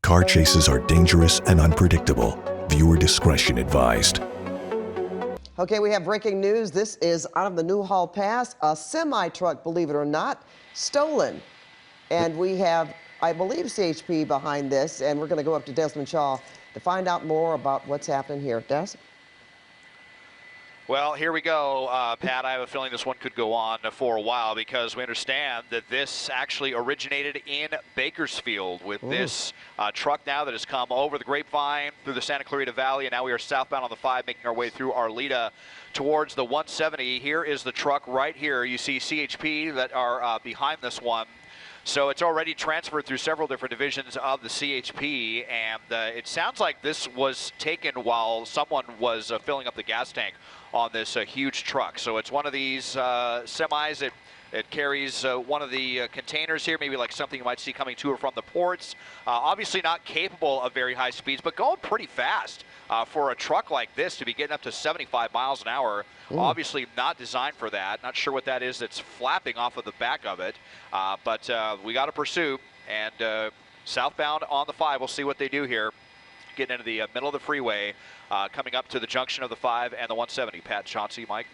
Car chases are dangerous and unpredictable. Viewer discretion advised. Okay, we have breaking news. This is out of the Newhall Pass. A semi-truck, believe it or not, stolen. And we have, I believe, CHP behind this. And we're going to go up to Desmond Shaw to find out more about what's happening here. Des? Well, here we go, Pat. I have a feeling this one could go on for a while because we understand that this actually originated in Bakersfield with this truck now that has come over the Grapevine through the Santa Clarita Valley, and now we are southbound on the 5 making our way through Arleta towards the 170. Here is the truck right here. You see CHP that are behind this one. So it's already transferred through several different divisions of the CHP, and it sounds like this was taken while someone was filling up the gas tank on this huge truck. So it's one of these semis. It carries one of the containers here, maybe like something you might see coming to or from the ports. Obviously not capable of very high speeds, but going pretty fast for a truck like this to be getting up to 75 miles an hour. Obviously not designed for that. Not sure what that is that's flapping off of the back of it. But we got a pursuit, and southbound on the 5, we'll see what they do here. Getting into the middle of the freeway, coming up to the junction of the 5 and the 170. Pat, Chauncey, Mike.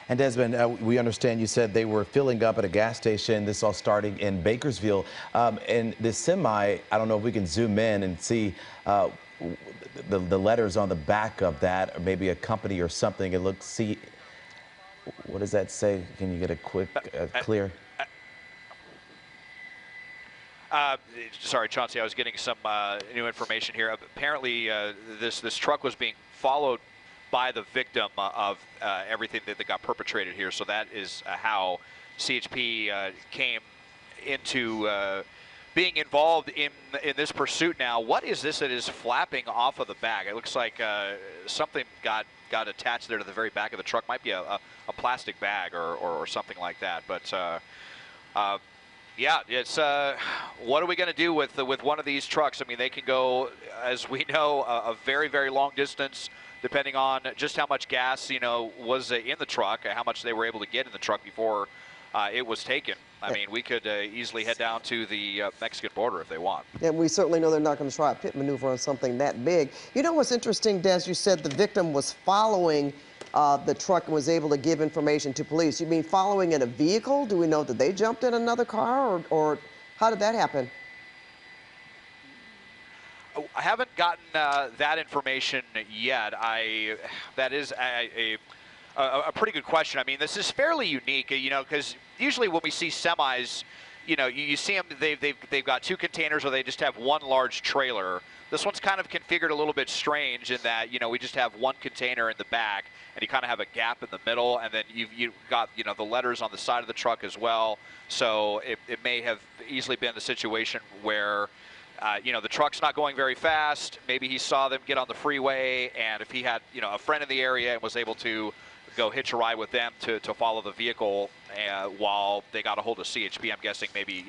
And Desmond, we understand you said they were filling up at a gas station. This all starting in Bakersfield. And this semi, I don't know if we can zoom in and see the letters on the back of that, or maybe a company or something. It looks, see, what does that say? Can you get a quick, clear? Sorry, Chauncey, I was getting some new information here. Apparently, this truck was being followed by the victim of everything that got perpetrated here. So that is how CHP came into being involved in this pursuit now. What is this that is flapping off of the back? It looks like something got attached there to the very back of the truck. Might be a plastic bag or something like that. But yeah, it's what are we going to do with one of these trucks? I mean, they can go, as we know, a very, very long distance, depending on just how much gas, was in the truck, how much they were able to get in the truck before it was taken. I mean, we could easily head down to the Mexican border if they want. And we certainly know they're not going to try a pit maneuver on something that big. You know what's interesting, Des? You said the victim was following the truck and was able to give information to police. You mean following in a vehicle? Do we know that they jumped in another car, or how did that happen? I haven't gotten that information yet. That is a pretty good question. I mean, this is fairly unique, because usually when we see semis, you see them, they've got 2 containers or they just have one large trailer. This one's kind of configured a little bit strange in that, we just have one container in the back and you kind of have a gap in the middle, and then you've got, the letters on the side of the truck as well. So it may have easily been the situation where the truck's not going very fast. Maybe he saw them get on the freeway, and if he had, a friend in the area and was able to go hitch a ride with them to follow the vehicle while they got a hold of CHP, I'm guessing maybe,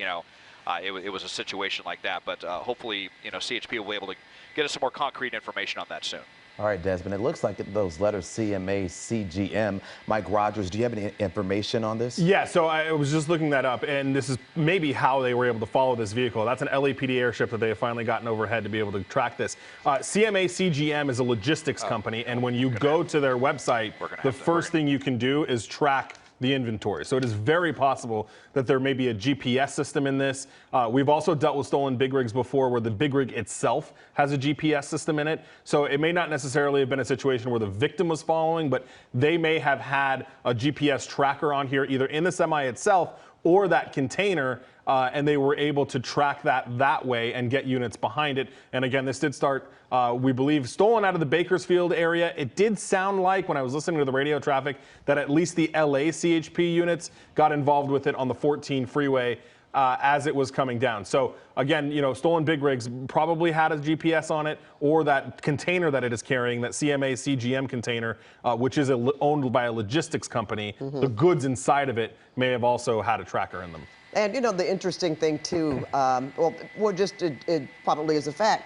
it was a situation like that. But hopefully, CHP will be able to get us some more concrete information on that soon. All right, Desmond, it looks like those letters CMA, CGM. Mike Rogers, do you have any information on this? Yeah, so I was just looking that up, and this is maybe how they were able to follow this vehicle. That's an LAPD airship that they have finally gotten overhead to be able to track this. CMA, CGM is a logistics company, and when you go to their website, the first thing you can do is track the inventory. So it is very possible that there may be a GPS system in this. We've also dealt with stolen big rigs before where the big rig itself has a GPS system in it. So it may not necessarily have been a situation where the victim was following, but they may have had a GPS tracker on here, either in the semi itself or that container, and they were able to track that way and get units behind it. And again, this did start, we believe, stolen out of the Bakersfield area. It did sound like, when I was listening to the radio traffic, that at least the LA CHP units got involved with it on the 14 freeway as it was coming down. So again, stolen big rigs probably had a GPS on it, or that container that it is carrying, that CMA CGM container, which is owned by a logistics company. The goods inside of it may have also had a tracker in them. And the interesting thing too, well, just it probably is a fact.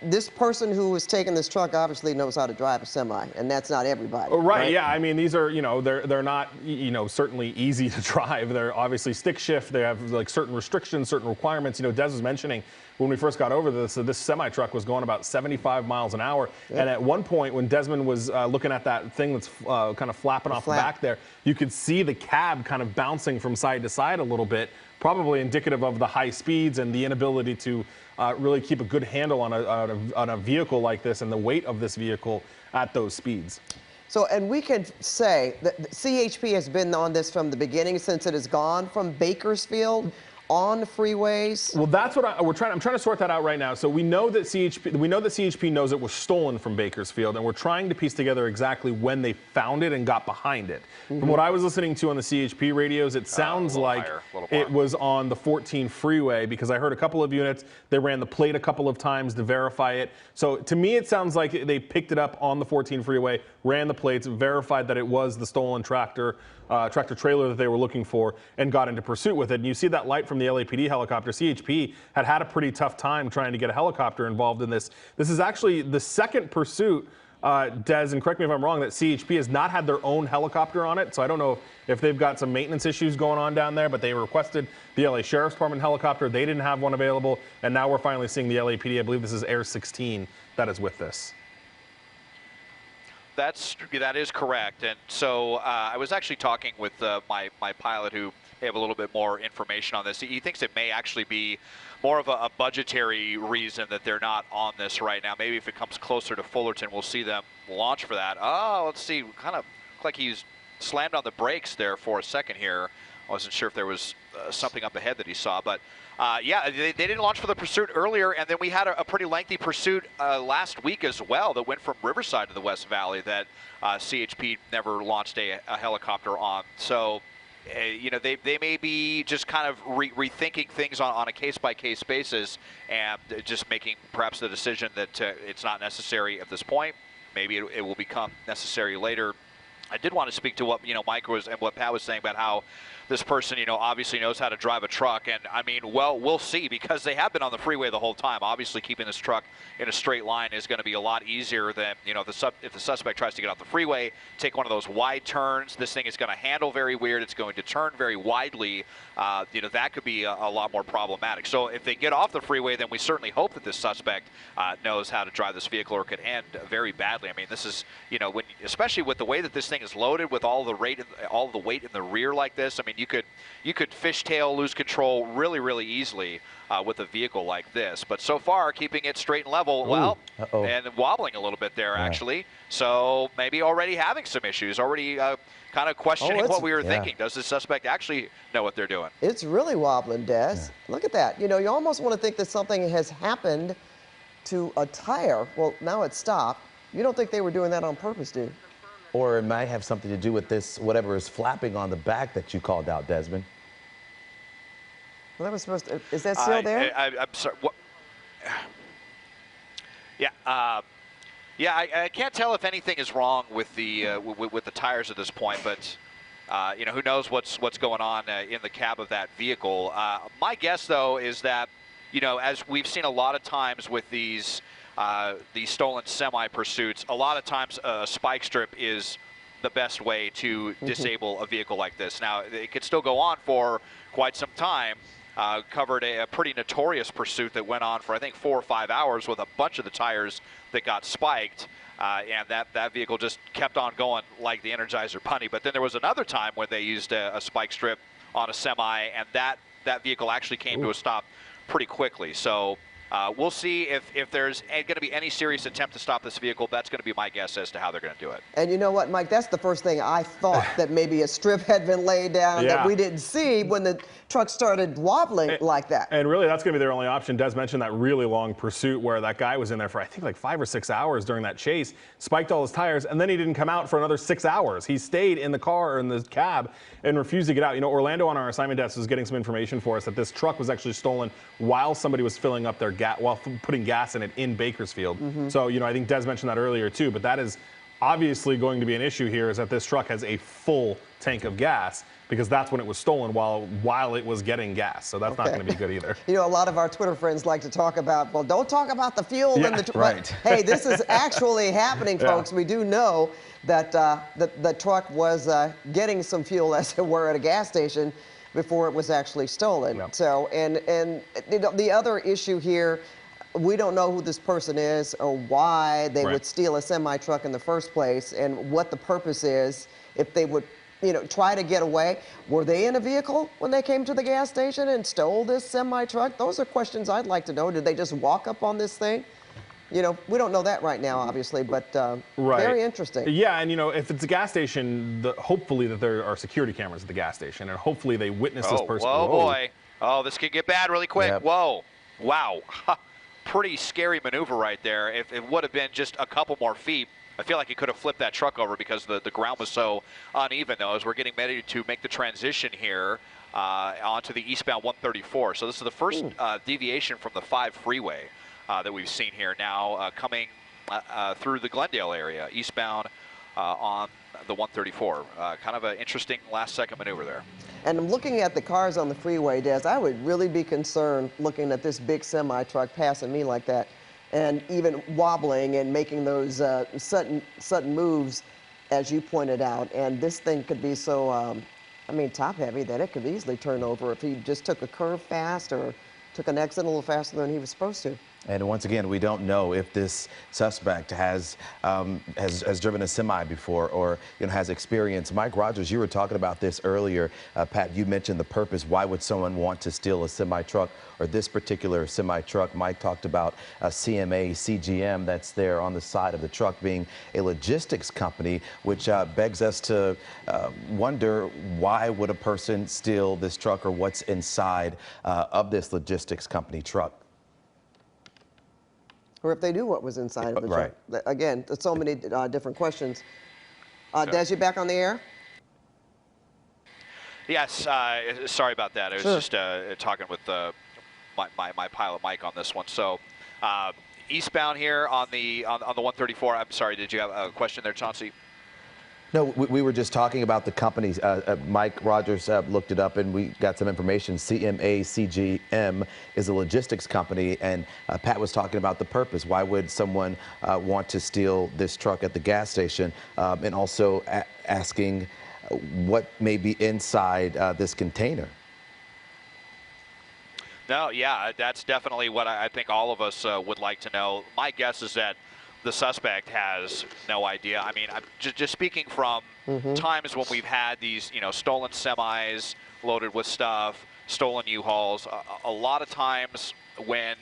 this person who was taking this truck obviously knows how to drive a semi, and that's not everybody. Right, yeah. I mean, these are, you know, they're not, you know, certainly easy to drive. They're obviously stick shift. They have like certain restrictions, certain requirements. You know, Des was mentioning when we first got over this, this semi truck was going about 75 miles an hour. Yep. And at one point, when Desmond was looking at that thing that's kind of flapping off the back there, you could see the cab kind of bouncing from side to side a little bit, probably indicative of the high speeds and the inability to really keep a good handle on a vehicle like this and the weight of this vehicle at those speeds. So, and we can say that CHP has been on this from the beginning, since it has gone from Bakersfield on the freeways. Well, that's what I'm trying to sort that out right now. So we know that CHP knows it was stolen from Bakersfield, and we're trying to piece together exactly when they found it and got behind it. Mm-hmm. From what I was listening to on the CHP radios, it sounds like it was on the 14 freeway, because I heard a couple of units. They ran the plate a couple of times to verify it. So to me, it sounds like they picked it up on the 14 freeway, ran the plates, verified that it was the stolen tractor trailer that they were looking for, and got into pursuit with it. And you see that light from the LAPD helicopter. CHP had a pretty tough time trying to get a helicopter involved in this. This is actually the second pursuit, Des, and correct me if I'm wrong, that CHP has not had their own helicopter on it. So I don't know if they've got some maintenance issues going on down there, but they requested the LA Sheriff's Department helicopter. They didn't have one available, and now we're finally seeing the LAPD. I believe this is Air 16 that is with this. That is correct. And so I was actually talking with my pilot, who may have a little bit more information on this. He thinks it may actually be more of a budgetary reason that they're not on this right now. Maybe if it comes closer to Fullerton, we'll see them launch for that. Oh, let's see. Kind of looked like he's slammed on the brakes there for a second here. I wasn't sure if there was something up ahead that he saw, but yeah, they didn't launch for the pursuit earlier, and then we had a pretty lengthy pursuit last week as well that went from Riverside to the West Valley that CHP never launched a helicopter on. So, you know, they may be just kind of rethinking things on a case-by-case basis, and just making perhaps the decision that it's not necessary at this point. Maybe it will become necessary later. I did want to speak to what, you know, Mike was and what Pat was saying about how this person, you know, obviously knows how to drive a truck. And I mean, well, we'll see, because they have been on the freeway the whole time. Obviously, keeping this truck in a straight line is going to be a lot easier than, you know, if the suspect tries to get off the freeway, take one of those wide turns. This thing is going to handle very weird. It's going to turn very widely. You know, that could be a lot more problematic. So if they get off the freeway, then we certainly hope that this suspect knows how to drive this vehicle, or it could end very badly. I mean, this is, you know, especially with the way that this thing is loaded, with all the weight in the rear like this. I mean, you could fishtail, lose control really, really easily with a vehicle like this. But so far, keeping it straight and level, well, and wobbling a little bit there, actually. So maybe already having some issues, already kind of questioning what we were thinking. Does the suspect actually know what they're doing? It's really wobbling, Des. Look at that. You know, you almost want to think that something has happened to a tire. Well, now it's stopped. You don't think they were doing that on purpose, do you? Or it might have something to do with this, whatever is flapping on the back that you called out, Desmond. Well, that was supposed to, is that still there? I'm sorry. What? Yeah. Yeah, I can't tell if anything is wrong with the with the tires at this point, but you know, who knows what's going on in the cab of that vehicle. My guess, though, is that, you know, as we've seen a lot of times with these stolen semi pursuits, a lot of times a spike strip is the best way to disable a vehicle like this. Now, it could still go on for quite some time. Covered a pretty notorious pursuit that went on for, I think, 4 or 5 hours with a bunch of the tires that got spiked, and that vehicle just kept on going like the Energizer Bunny. But then there was another time when they used a spike strip on a semi, and that vehicle actually came to a stop pretty quickly. So we'll see if there's going to be any serious attempt to stop this vehicle. That's going to be my guess as to how they're going to do it. And you know what, Mike? That's the first thing I thought, that maybe a strip had been laid down that we didn't see when the truck started wobbling like that. And really, that's going to be their only option. Des mentioned that really long pursuit where that guy was in there for, I think, like 5 or 6 hours during that chase, spiked all his tires, and then he didn't come out for another 6 hours. He stayed in the car, or in the cab, and refused to get out. You know, Orlando on our assignment desk was getting some information for us that this truck was actually stolen while somebody was filling up their gas, while putting gas in it in Bakersfield. So, you know, I think Des mentioned that earlier too, but that is obviously going to be an issue here is that this truck has a full tank of gas, because that's when it was stolen while it was getting gas. So that's not going to be good either. You know, a lot of our Twitter friends like to talk about, well, don't talk about the fuel in the truck. Right. Hey, this is actually happening, folks. We do know that the truck was getting some fuel, as it were, at a gas station before it was actually stolen. Yep. So, and you know, the other issue here, we don't know who this person is or why they would steal a semi-truck in the first place, and what the purpose is, if they would, you know, try to get away. Were they in a vehicle when they came to the gas station and stole this semi-truck? Those are questions I'd like to know. Did they just walk up on this thing? You know, we don't know that right now, obviously, but very interesting. Yeah, and you know, if it's a gas station, hopefully that there are security cameras at the gas station, and hopefully they witness this person. Whoa, boy. Oh, this could get bad really quick. Yep. Whoa. Wow. Pretty scary maneuver right there. If it would have been just a couple more feet, I feel like he could have flipped that truck over, because the ground was so uneven, though, as we're getting ready to make the transition here onto the eastbound 134. So this is the first deviation from the 5 freeway that we've seen here now, coming through the Glendale area, eastbound on the 134. Kind of an interesting last-second maneuver there. And I'm looking at the cars on the freeway, Des. I would really be concerned looking at this big semi-truck passing me like that, and even wobbling and making those sudden moves, as you pointed out. And this thing could be so, I mean, top-heavy that it could easily turn over if he just took a curve fast or took an exit a little faster than he was supposed to. And once again, we don't know if this suspect has driven a semi before, or has experience. Mike Rogers, you were talking about this earlier. Pat, you mentioned the purpose. Why would someone want to steal a semi truck, or this particular semi truck? Mike talked about a CMA CGM that's there on the side of the truck being a logistics company, which begs us to wonder, why would a person steal this truck, or what's inside of this logistics company truck? Or if they knew what was inside of the truck. Again, there's so many different questions. Des, you back on the air? Yes, sorry about that. I was just talking with my pilot Mike on this one. So eastbound here on the 134. I'm sorry, did you have a question there, Chauncey? No, we were just talking about the companies. Mike Rogers looked it up, and we got some information. CMA CGM is a logistics company, and Pat was talking about the purpose. Why would someone want to steal this truck at the gas station? And also asking what may be inside this container. No, yeah, that's definitely what I think all of us would like to know. My guess is that the suspect has no idea. I mean, I'm just speaking from times when we've had these, stolen semis loaded with stuff, stolen U-Hauls. A lot of times when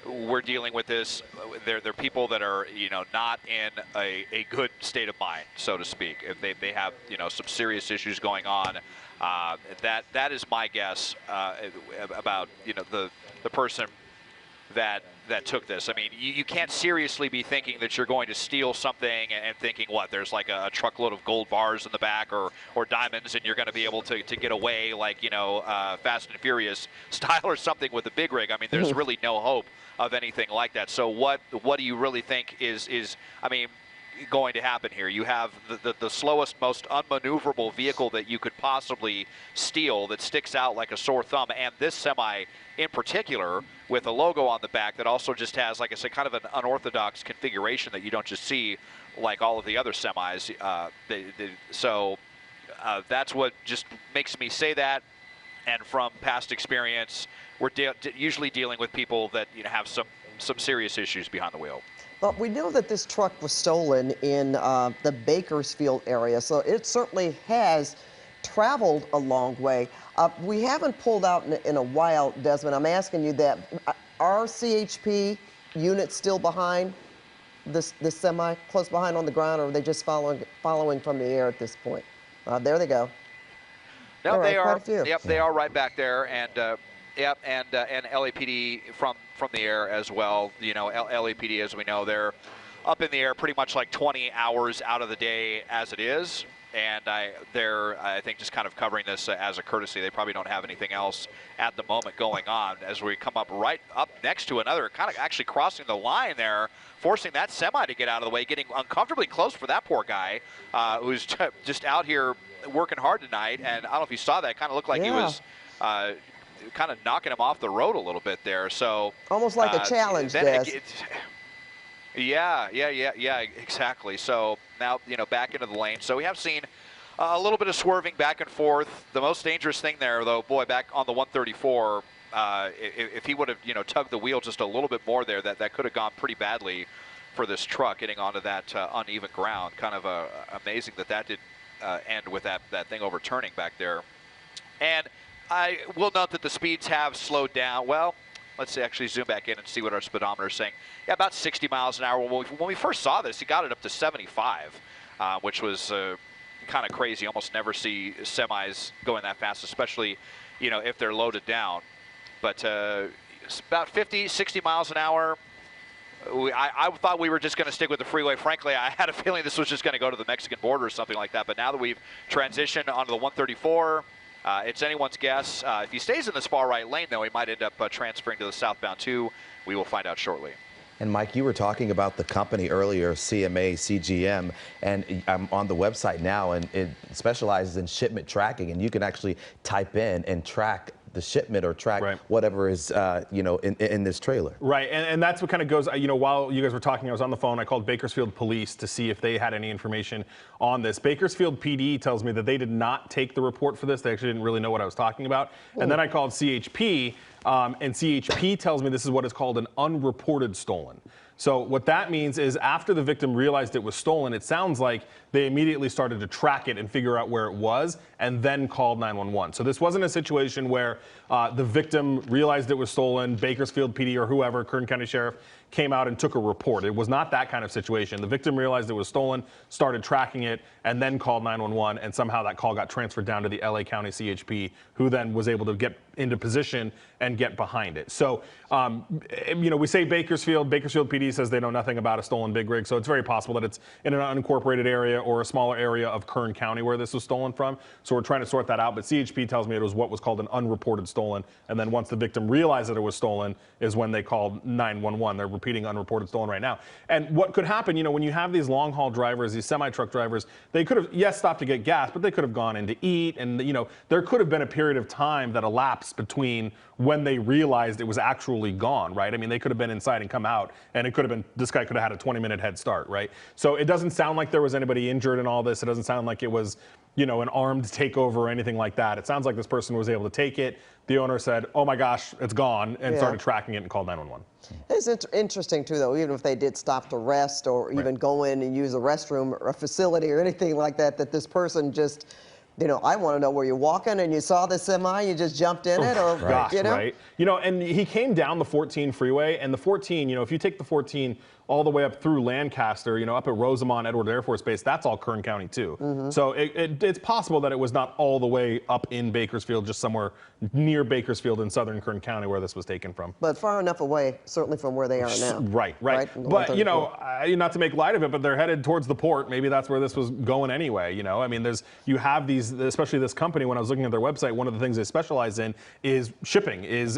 we're dealing with this, they're people that are, not in a good state of mind, so to speak. If they have, some serious issues going on, that is my guess about, the person that took this. I mean, you can't seriously be thinking that you're going to steal something and thinking, what, there's like a truckload of gold bars in the back or diamonds, and you're going to be able to get away like, Fast and Furious style or something with a big rig. I mean, there's really no hope of anything like that. So what do you really think is I mean, going to happen here? You have the slowest, most unmaneuverable vehicle that you could possibly steal that sticks out like a sore thumb, and this semi in particular with a logo on the back that also just has, like I said, kind of an unorthodox configuration that you don't just see like all of the other semis. So that's what just makes me say that. And from past experience, we're usually dealing with people that have some serious issues behind the wheel. Well, we know that this truck was stolen in the Bakersfield area, so it certainly has traveled a long way. We haven't pulled out in a while, Desmond. I'm asking you that. Are CHP units still behind this semi, close behind on the ground, or are they just following from the air at this point? There they go. No, they are. Yep, they are right back there, and yep, and LAPD from the air as well. LAPD, as we know, they're up in the air pretty much like 20 hours out of the day as it is. and they're, I think, just kind of covering this as a courtesy. They probably don't have anything else at the moment going on as we come up right up next to another, kind of actually crossing the line there, forcing that semi to get out of the way, getting uncomfortably close for that poor guy who's just out here working hard tonight. And I don't know if you saw that. It kind of looked like he was kind of knocking him off the road a little bit there. So almost like a challenge, yeah, exactly. So now, back into the lane. So we have seen a little bit of swerving back and forth. The most dangerous thing there, though, boy, back on the 134, if he would have, tugged the wheel just a little bit more there, that could have gone pretty badly for this truck getting onto that uneven ground. Kind of amazing that did end with that thing overturning back there. And I will note that the speeds have slowed down. Well, let's actually zoom back in and see what our speedometer is saying. Yeah, about 60 miles an hour. When we first saw this, he got it up to 75, which was kind of crazy. Almost never see semis going that fast, especially, if they're loaded down. But it's about 50, 60 miles an hour. I thought we were just going to stick with the freeway. Frankly, I had a feeling this was just going to go to the Mexican border or something like that. But now that we've transitioned onto the 134, it's anyone's guess. If he stays in this far right lane, though, he might end up transferring to the southbound too. We will find out shortly. And Mike, you were talking about the company earlier, CMA CGM, and I'm on the website now, and it specializes in shipment tracking, and you can actually type in and track the shipment or track whatever is, in this trailer. Right, and that's what kind of goes, while you guys were talking, I was on the phone, I called Bakersfield Police to see if they had any information on this. Bakersfield PD tells me that they did not take the report for this. They actually didn't really know what I was talking about. And then I called CHP, and CHP tells me this is what is called an unreported stolen. So what that means is after the victim realized it was stolen, it sounds like they immediately started to track it and figure out where it was and then called 911. So this wasn't a situation where the victim realized it was stolen, Bakersfield PD or whoever, Kern County Sheriff, came out and took a report. It was not that kind of situation. The victim realized it was stolen, started tracking it, and then called 911, and somehow that call got transferred down to the LA County CHP, who then was able to get into position and get behind it. So, we say Bakersfield PD says they know nothing about a stolen big rig, so it's very possible that it's in an unincorporated area or a smaller area of Kern County where this was stolen from. So we're trying to sort that out, but CHP tells me it was what was called an unreported stolen, and then once the victim realized that it was stolen is when they called 911. They're repeating unreported stolen right now. And what could happen, when you have these long haul drivers, these semi-truck drivers, they could have, yes, stopped to get gas, but they could have gone in to eat, and there could have been a period of time that elapsed between when they realized it was actually gone, right? I mean, they could have been inside and come out, and it could have been, this guy could have had a 20-minute head start, right? So it doesn't sound like there was anybody injured in all this. It doesn't sound like it was, an armed takeover or anything like that. It sounds like this person was able to take it. The owner said, oh my gosh, it's gone, and started tracking it and called 911. It's interesting, too, though, even if they did stop to rest or even go in and use a restroom or a facility or anything like that, that this person just, I want to know where you're walking and you saw the semi, you just jumped in it, or, Gosh, right. And he came down the 14 freeway, and the 14, if you take the 14 all the way up through Lancaster, up at Rosamond Edward Air Force Base, that's all Kern County too. So it's possible that it was not all the way up in Bakersfield, just somewhere near Bakersfield in southern Kern County where this was taken from. But far enough away, certainly from where they are now. Right. But, not to make light of it, but they're headed towards the port. Maybe that's where this was going anyway, I mean, you have these, especially this company, when I was looking at their website, one of the things they specialize in is shipping, is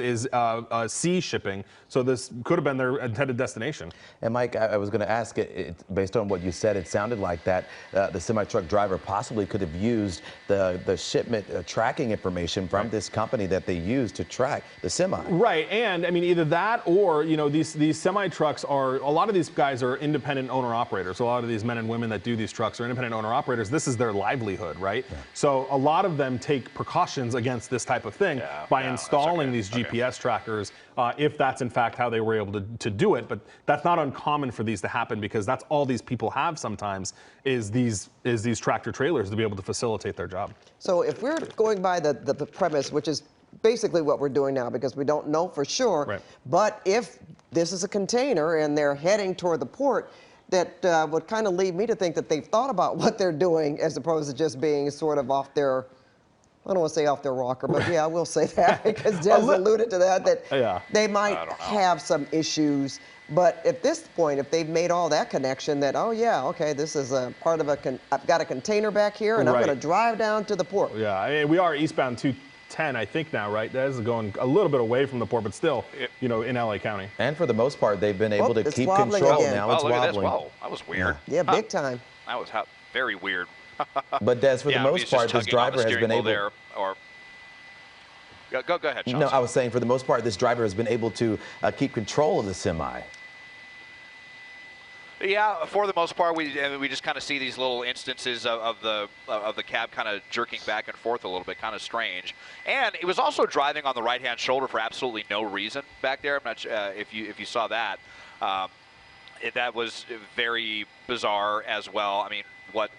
sea shipping. So this could have been their intended destination. And Mike, I was going to ask, based on what you said, it sounded like that the semi-truck driver possibly could have used the shipment tracking information from this company that they used to track the semi. Right, and I mean, either that or, these semi-trucks are, a lot of these guys are independent owner-operators. A lot of these men and women that do these trucks are independent owner-operators. This is their livelihood, right? Yeah. So a lot of them take precautions against this type of thing by installing these GPS trackers, if that's in fact how they were able to do it. But that's not uncommon for these to happen, because that's all these people have sometimes is these tractor trailers to be able to facilitate their job. So if we're going by the premise, which is basically what we're doing now, because we don't know for sure, but if this is a container and they're heading toward the port, that would kind of lead me to think that they've thought about what they're doing as opposed to just being sort of off their I don't want to say off their rocker, but yeah, I will say that because Des alluded to that they might have some issues. But at this point, if they've made all that connection that, oh yeah, okay, this is a part of I've got a container back here and I'm going to drive down to the port. Yeah, I mean, we are eastbound 210, I think now, right? That is going a little bit away from the port, but still, you know, in LA County. And for the most part, they've been able to keep control. Again. Now it's look wobbling. at this. Whoa, that was weird. Yeah, big time. That was very weird. But Des, for the most part, this driver has been able. There, or go ahead, Sean. No, I was saying for the most part, this driver has been able to keep control of the semi. Yeah, for the most part, we just kind of see these little instances of the cab kind of jerking back and forth a little bit, kind of strange. And it was also driving on the right-hand shoulder for absolutely no reason back there. I'm not sure if you saw that. That was very bizarre as well. I mean, what's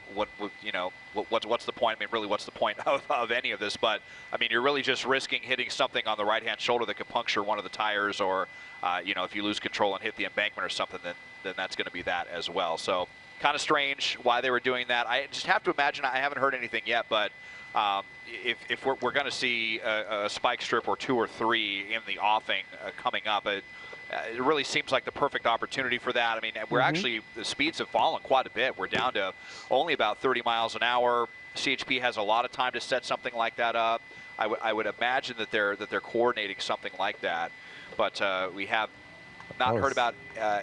the point? I mean, really, what's the point of any of this? But I mean, you're really just risking hitting something on the right-hand shoulder that could puncture one of the tires, or if you lose control and hit the embankment or something, then that's going to be that as well. So kind of strange why they were doing that. I just have to imagine. I haven't heard anything yet, but if we're going to see a spike strip or 2 or 3 in the offing coming up, it really seems like the perfect opportunity for that. I mean, we're actually, the speeds have fallen quite a bit. We're down to only about 30 miles an hour. CHP has a lot of time to set something like that up. I would imagine that they're coordinating something like that, but we have not heard about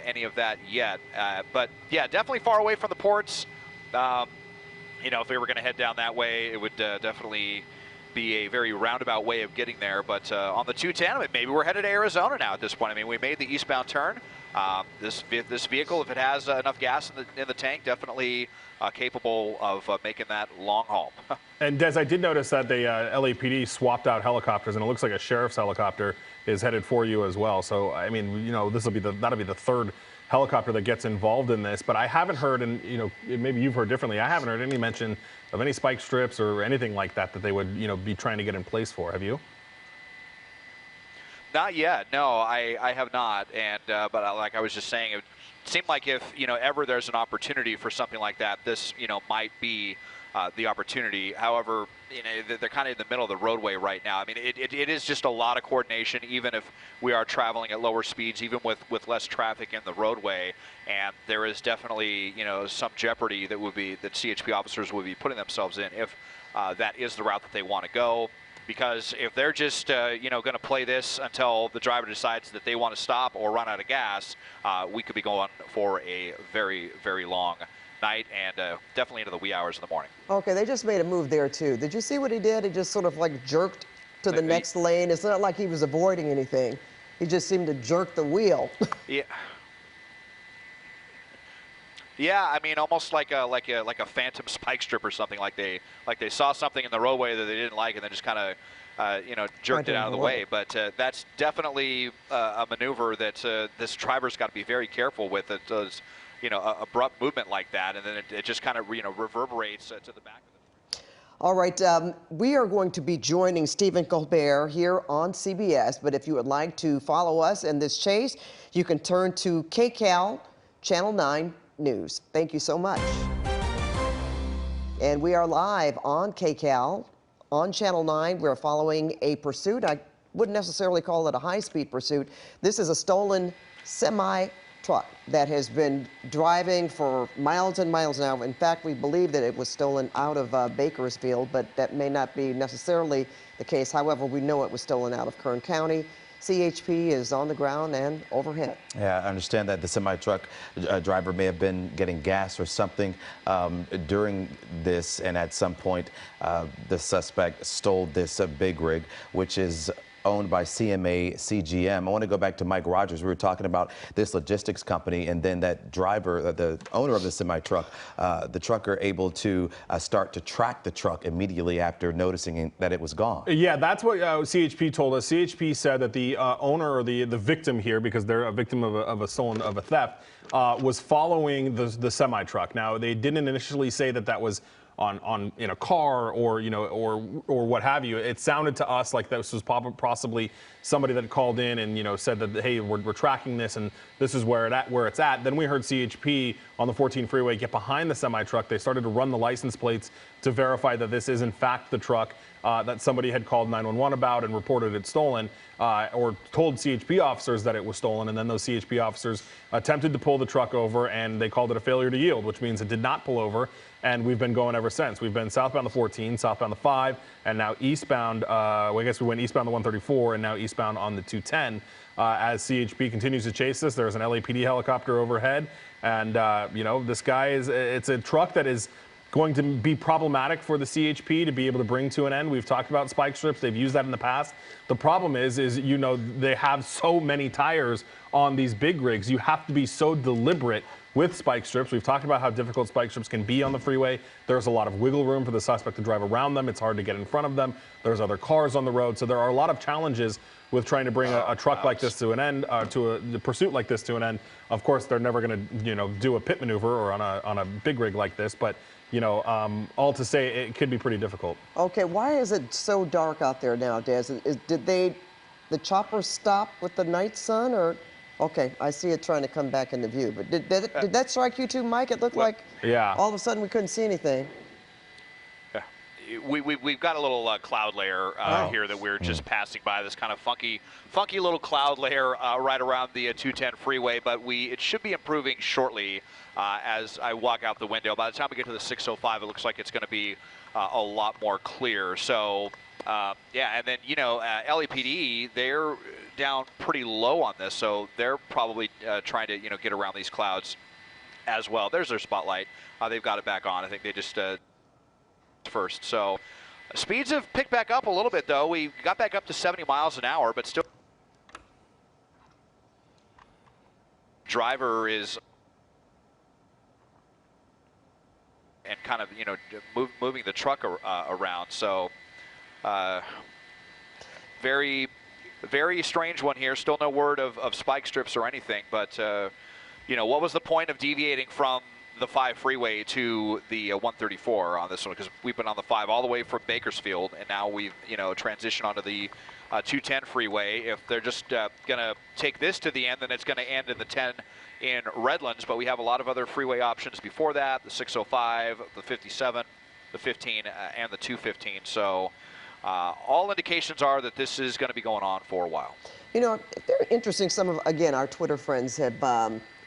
any of that yet. But yeah, definitely far away from the ports. If we were going to head down that way, it would definitely be a very roundabout way of getting there. But on the 210, maybe we're headed to Arizona now at this point. I mean, we made the eastbound turn. This vehicle, if it has enough gas in the tank, definitely capable of making that long haul. And Des, I did notice that the LAPD swapped out helicopters, and it looks like a sheriff's helicopter is headed for you as well. So I mean, that'll be the third helicopter that gets involved in this. But I haven't heard, and maybe you've heard differently, I haven't heard any mention of any spike strips or anything like that they would be trying to get in place for. Have you? Not yet. No, I have not. And but like I was just saying, it seemed like if ever there's an opportunity for something like that, this might be the opportunity. However, they're kind of in the middle of the roadway right now. I mean, it is just a lot of coordination, even if we are traveling at lower speeds, even with less traffic in the roadway. And there is definitely some jeopardy that CHP officers would be putting themselves in if that is the route that they want to go. Because if they're just going to play this until the driver decides that they want to stop or run out of gas, we could be going for a very, very long night and definitely into the wee hours of the morning. Okay, they just made a move there too. Did you see what he did? He just sort of like jerked to the next lane. It's not like he was avoiding anything. He just seemed to jerk the wheel. Yeah. Yeah, I mean, almost like a phantom spike strip or something. Like they saw something in the roadway that they didn't like, and then just kind of jerked it out of the way. But that's definitely a maneuver that this driver's got to be very careful with. It does, abrupt movement like that, and then it just kind of reverberates to the back of it. All right, we are going to be joining Stephen Colbert here on CBS. But if you would like to follow us in this chase, you can turn to KCAL Channel 9 News. Thank you so much. And we are live on KCAL on Channel 9. We're following a pursuit. I wouldn't necessarily call it a high-speed pursuit. This is a stolen semi-truck that has been driving for miles and miles now. In fact, we believe that it was stolen out of Bakersfield, but that may not be necessarily the case. However, we know it was stolen out of Kern County. CHP is on the ground and overhead. Yeah, I understand that the semi-truck driver may have been getting gas or something during this, and at some point the suspect stole this big rig, which is owned by CMA CGM. I want to go back to Mike Rogers. We were talking about this logistics company, and then that driver, the owner of the semi-truck, the trucker able to start to track the truck immediately after noticing that it was gone. Yeah, that's what CHP told us. CHP said that the owner, or the victim here, because they're a victim of a theft, was following the semi-truck. Now, they didn't initially say that was in a car or or what have you. It sounded to us like this was possibly somebody that called in and said that, hey, we're tracking this and this is where it's at. Then we heard CHP on the 14 freeway get behind the semi truck. They started to run the license plates to verify that this is in fact the truck that somebody had called 911 about and reported it stolen, or told CHP officers that it was stolen. And then those CHP officers attempted to pull the truck over, and they called it a failure to yield, which means it did not pull over. And we've been going ever since. We've been southbound the 14, southbound the 5, and now eastbound. Well, I guess we went eastbound the 134, and now eastbound on the 210. As CHP continues to chase this, there's an LAPD helicopter overhead, and this guy it's a truck that is going to be problematic for the CHP to be able to bring to an end. We've talked about spike strips. They've used that in the past. The problem is they have so many tires on these big rigs. You have to be so deliberate with spike strips. We've talked about how difficult spike strips can be on the freeway. There's a lot of wiggle room for the suspect to drive around them. It's hard to get in front of them. There's other cars on the road. So there are a lot of challenges with trying to bring a truck like this to an end, to a pursuit like this to an end. Of course, they're never going to, do a pit maneuver or on a big rig like this, but all to say it could be pretty difficult. Okay, why is it so dark out there nowadays? Did the chopper stop with the night sun, or? Okay, I see it trying to come back into view, but did that strike you too, Mike? It looked like all of a sudden we couldn't see anything. We've got a little cloud layer here that we're just passing by, this kind of funky little cloud layer right around the 210 freeway, but it should be improving shortly as I walk out the window. By the time we get to the 605, it looks like it's going to be a lot more clear. So, and then, LAPD, they're down pretty low on this, so they're probably trying to, get around these clouds as well. There's their spotlight. They've got it back on. I think they just first. So speeds have picked back up a little bit, though. We got back up to 70 miles an hour, but still driver is and kind of moving the truck around. So very strange one here. Still no word of spike strips or anything, but what was the point of deviating from the 5 freeway to the 134 on this one? Because we've been on the 5 all the way from Bakersfield, and now we've transitioned onto the 210 freeway. If they're just gonna take this to the end, then it's gonna end in the 10 in Redlands, but we have a lot of other freeway options before that: the 605, the 57, the 15, and the 215. So all indications are that this is going to be going on for a while. Very interesting. Some of, again, our Twitter friends have,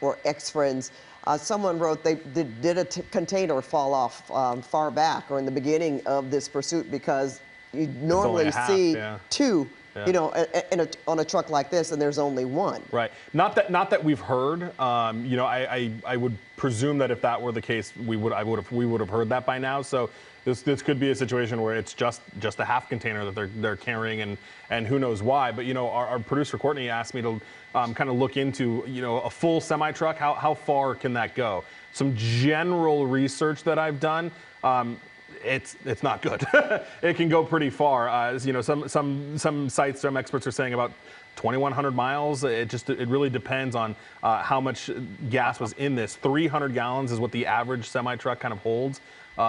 or ex-friends, someone wrote did a container fall off far back or in the beginning of this pursuit, because you normally see two, on a truck like this, and there's only one. Right. Not that we've heard. I would presume that if that were the case, we would have heard that by now. So this could be a situation where it's just a half container that they're carrying, and who knows why. But our producer Courtney asked me to kind of look into a full semi truck. How far can that go? Some general research that I've done. It's not good. It can go pretty far. Some sites, some experts are saying about 2,100 miles. It really depends on how much gas was in this. 300 gallons is what the average semi truck kind of holds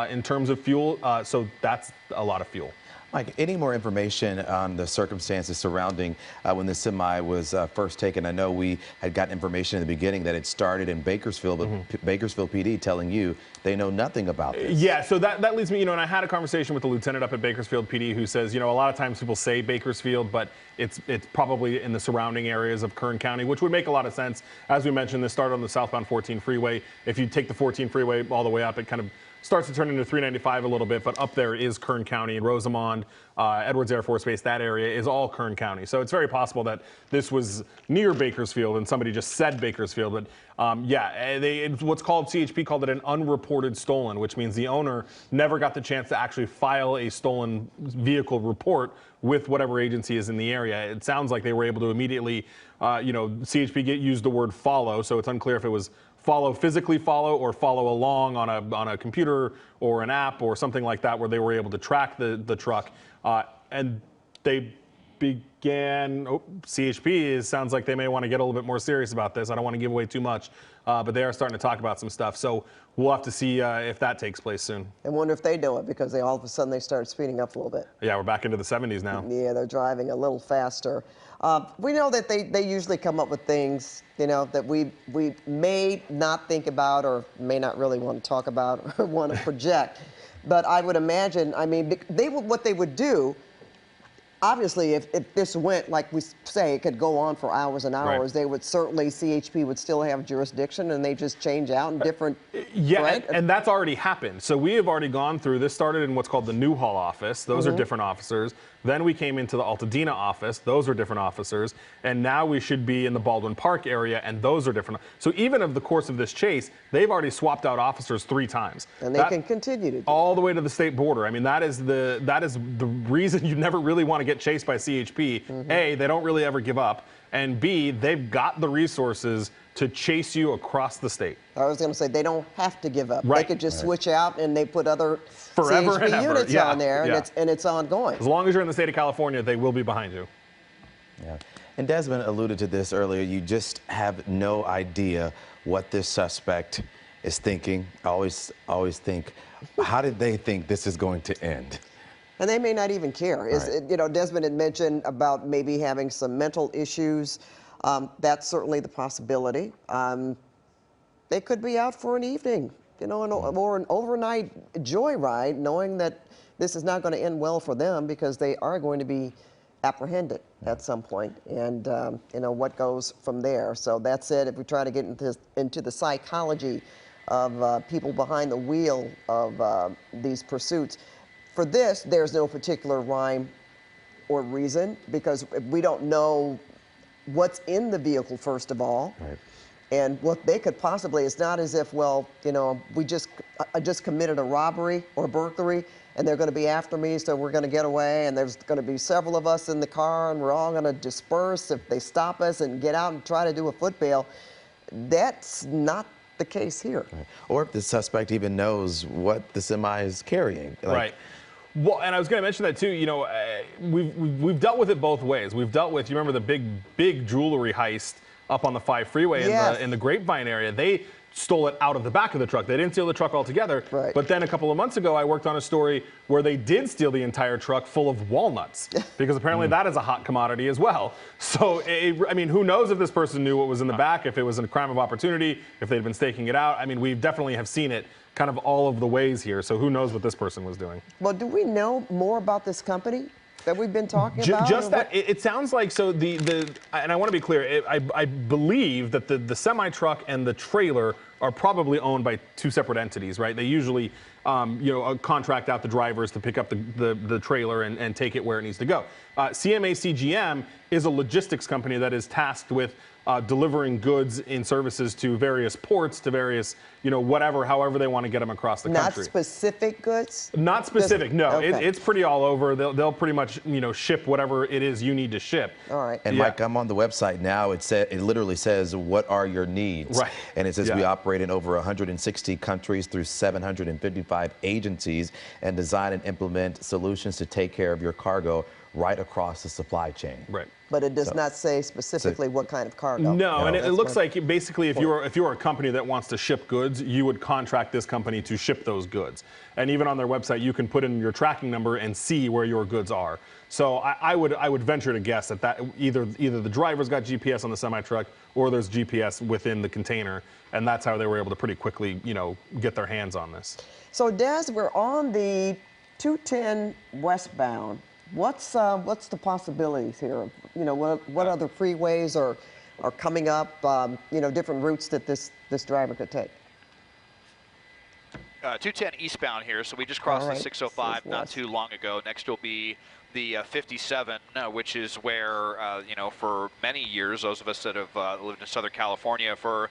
in terms of fuel. So that's a lot of fuel. Mike, any more information on the circumstances surrounding when the semi was first taken? I know we had gotten information in the beginning that it started in Bakersfield, but Bakersfield PD telling you they know nothing about this. Yeah, so that leads me, and I had a conversation with the lieutenant up at Bakersfield PD who says, a lot of times people say Bakersfield, but it's probably in the surrounding areas of Kern County, which would make a lot of sense. As we mentioned, this started on the southbound 14 freeway. If you take the 14 freeway all the way up, it kind of starts to turn into 395 a little bit, but up there is Kern County and Rosamond, Edwards Air Force Base. That area is all Kern County. So it's very possible that this was near Bakersfield and somebody just said Bakersfield. But what's called, CHP called it an unreported stolen, which means the owner never got the chance to actually file a stolen vehicle report with whatever agency is in the area. It sounds like they were able to immediately, CHP used the word follow, so it's unclear if it was physically follow or follow along on a computer or an app or something like that, where they were able to track the truck, and they began, CHP sounds like they may want to get a little bit more serious about this. I don't want to give away too much, but they are starting to talk about some stuff. So we'll have to see if that takes place soon. I wonder if they know it, because all of a sudden they start speeding up a little bit. Yeah, we're back into the 70s now. Yeah, they're driving a little faster. We know that they usually come up with things, that we may not think about or may not really want to talk about or want to project. But I would imagine, what they would do, obviously, if this went, like we say, it could go on for hours and hours, Right. they would certainly, CHP would still have jurisdiction, and they just change out in different. Yeah, right? and that's already happened. So we have already gone through, this started in what's called the Newhall office. Those are different officers. Then we came into the Altadena office. Those are different officers. And now we should be in the Baldwin Park area, and those are different. So even of the course of this chase, they've already swapped out officers 3 times. And they can continue to do all the way to the state border. I mean, that is the reason you never really want to get chased by CHP. A, they don't really ever give up. And B, they've got the resources to chase you across the state. I was going to say, they don't have to give up. Right. They could just switch out, and they put other Forever CHP and ever. units Yeah. on there, Yeah. and it's ongoing. As long as you're in the state of California, they will be behind you. Yeah. And Desmond alluded to this earlier. You just have no idea what this suspect is thinking. I always think, how did they think this is going to end? And they may not even care. Right. Desmond had mentioned about maybe having some mental issues. That's certainly the possibility. They could be out for an evening, or an overnight joyride, knowing that this is not going to end well for them, because they are going to be apprehended at some point, and what goes from there. So that's it. If we try to get into the psychology of people behind the wheel of these pursuits, for this, there's no particular rhyme or reason, because we don't know what's in the vehicle, first of all. Right. And what they could possibly, it's not as if, I just committed a robbery or burglary, and they're going to be after me, so we're going to get away, and there's going to be several of us in the car, and we're all going to disperse if they stop us and get out and try to do a foot bail. That's not the case here. Right. Or if the suspect even knows what the semi is carrying. Right. Well, and I was going to mention that too. We've dealt with it both ways. We've dealt with, you remember the big jewelry heist up on the 5 freeway in the Grapevine area. They stole it out of the back of the truck. They didn't steal the truck altogether. Right. But then a couple of months ago, I worked on a story where they did steal the entire truck full of walnuts, because apparently that is a hot commodity as well. So, who knows if this person knew what was in the back, if it was a crime of opportunity, if they'd been staking it out. We definitely have seen it kind of all of the ways here. So who knows what this person was doing? Well, do we know more about this company that we've been talking about? Just that, it sounds like, so and I want to be clear, I believe that the semi-truck and the trailer are probably owned by 2 separate entities, right? They usually, contract out the drivers to pick up the trailer and take it where it needs to go. CMA CGM is a logistics company that is tasked with delivering goods and services to various ports, to various, however they want to get them across the country. Not specific goods? Not specific, no. Okay. It's pretty all over. They'll pretty much, ship whatever it is you need to ship. All right. And Mike, I'm on the website now. It literally says, what are your needs? Right. And it says Yeah. we operate in over 160 countries through 755 agencies and design and implement solutions to take care of your cargo right across the supply chain. Right. But it does not say specifically what kind of cargo. No, and it That's looks what- like basically if you're a company that wants to ship goods, you would contract this company to ship those goods. And even on their website, you can put in your tracking number and see where your goods are. So I would venture to guess that either the driver's got GPS on the semi-truck, or there's GPS within the container, and that's how they were able to pretty quickly, get their hands on this. So, Des, we're on the 210 westbound. What's the possibilities here? What other freeways are coming up? Different routes that this driver could take. 210 eastbound here, so we just crossed All right. the 605 not Southwest. too long ago. Next will be the 57, which is where, for many years, those of us that have lived in Southern California for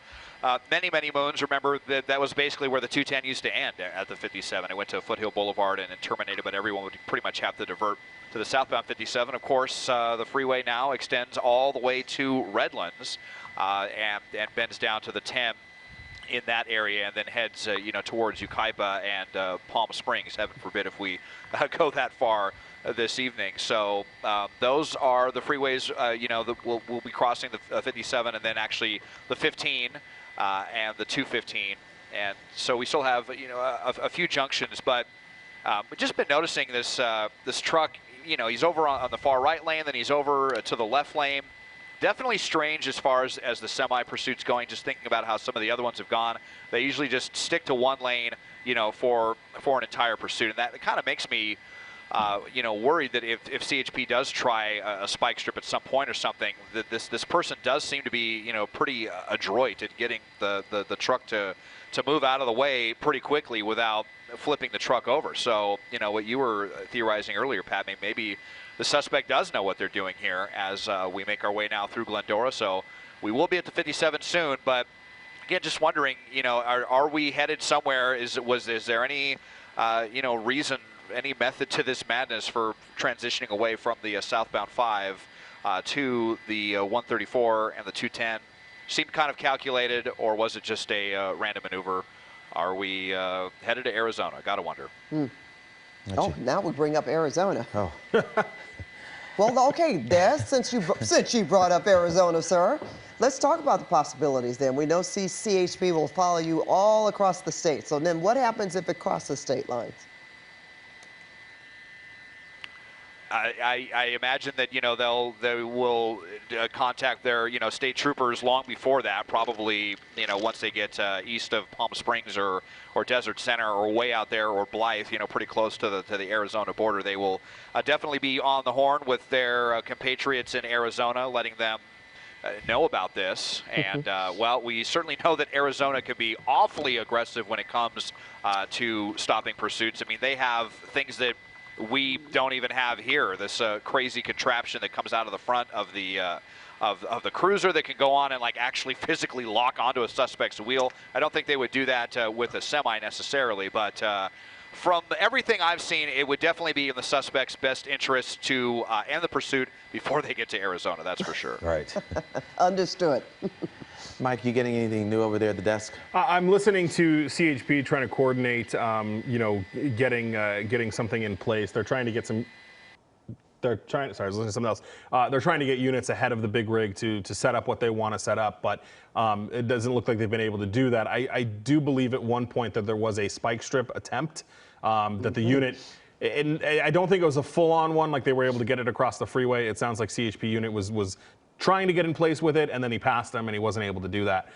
many, many moons, remember that was basically where the 210 used to end at the 57. It went to Foothill Boulevard and it terminated, but everyone would pretty much have to divert to the southbound 57. Of course, the freeway now extends all the way to Redlands and bends down to the 10 in that area and then heads, towards Ukaipa and Palm Springs. Heaven forbid if we go that far this evening. So those are the freeways, we'll be crossing the 57 and then actually the 15 and the 215. And so we still have, a few junctions, but we've just been noticing this this truck, he's over on the far right lane, then he's over to the left lane. Definitely strange as far as the semi-pursuit's going, just thinking about how some of the other ones have gone. They usually just stick to one lane, for an entire pursuit. And that kind of makes me, worried that if CHP does try a spike strip at some point or something, that this person does seem to be, pretty adroit at getting the truck to move out of the way pretty quickly without flipping the truck over. So, what you were theorizing earlier, Pat, maybe the suspect does know what they're doing here as we make our way now through Glendora. So we will be at the 57 soon, but again, just wondering, are we headed somewhere? Is there any, reason, any method to this madness for transitioning away from the southbound 5 to the 134 and the 210? Seemed kind of calculated, or was it just a random maneuver? Are we headed to Arizona? Gotta wonder. Oh, now we bring up Arizona. Oh. Well, okay, Des, since you brought up Arizona, sir, let's talk about the possibilities then. We know CHP will follow you all across the state. So then what happens if it crosses state lines? I imagine that they will contact their state troopers long before that. Probably once they get east of Palm Springs or Desert Center or way out there or Blythe, pretty close to the Arizona border. They will definitely be on the horn with their compatriots in Arizona, letting them know about this. And well, we certainly know that Arizona can be awfully aggressive when it comes to stopping pursuits. I mean, they have things that we don't even have here. This crazy contraption that comes out of the front of the cruiser that can go on and actually physically lock onto a suspect's wheel. I don't think they would do that with a semi necessarily, but from everything I've seen, it would definitely be in the suspect's best interest to end the pursuit before they get to Arizona. That's for sure. Right. Understood. Mike, you getting anything new over there at the desk? I'm listening to CHP trying to coordinate, getting something in place. They're trying to get some. Sorry, I was listening to something else. They're trying to get units ahead of the big rig to set up what they want to set up, but it doesn't look like they've been able to do that. I do believe at one point that there was a spike strip attempt that the unit. And I don't think it was a full-on one, like they were able to get it across the freeway. It sounds like CHP unit was trying to get in place with it, and then he passed them, and he wasn't able to do that.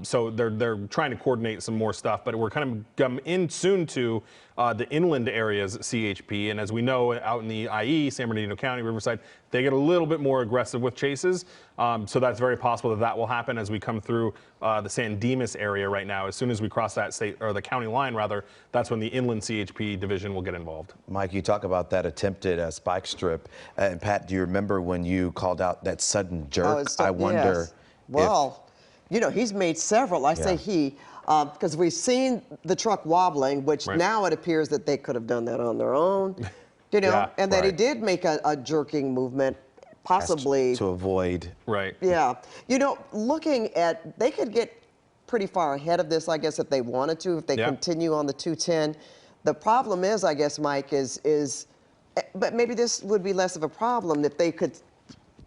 So they're trying to coordinate some more stuff, but we're kind of come in soon to the inland areas at CHP, and as we know, out in the IE, San Bernardino County, Riverside, they get a little bit more aggressive with chases. So that's very possible that will happen as we come through the San Dimas area right now. As soon as we cross that state, or the county line rather, that's when the inland CHP division will get involved. Mike, you talk about that attempted spike strip, and Pat, do you remember when you called out that sudden jerk? I wonder. Yes. Well, he's made several. I say he, because we've seen the truck wobbling, which now it appears that they could have done that on their own, and that he did make a jerking movement, possibly to avoid. Right. Yeah. Looking at, they could get pretty far ahead of this, I guess, if they wanted to, if they continue on the 210. The problem is, I guess, Mike, but maybe this would be less of a problem if they could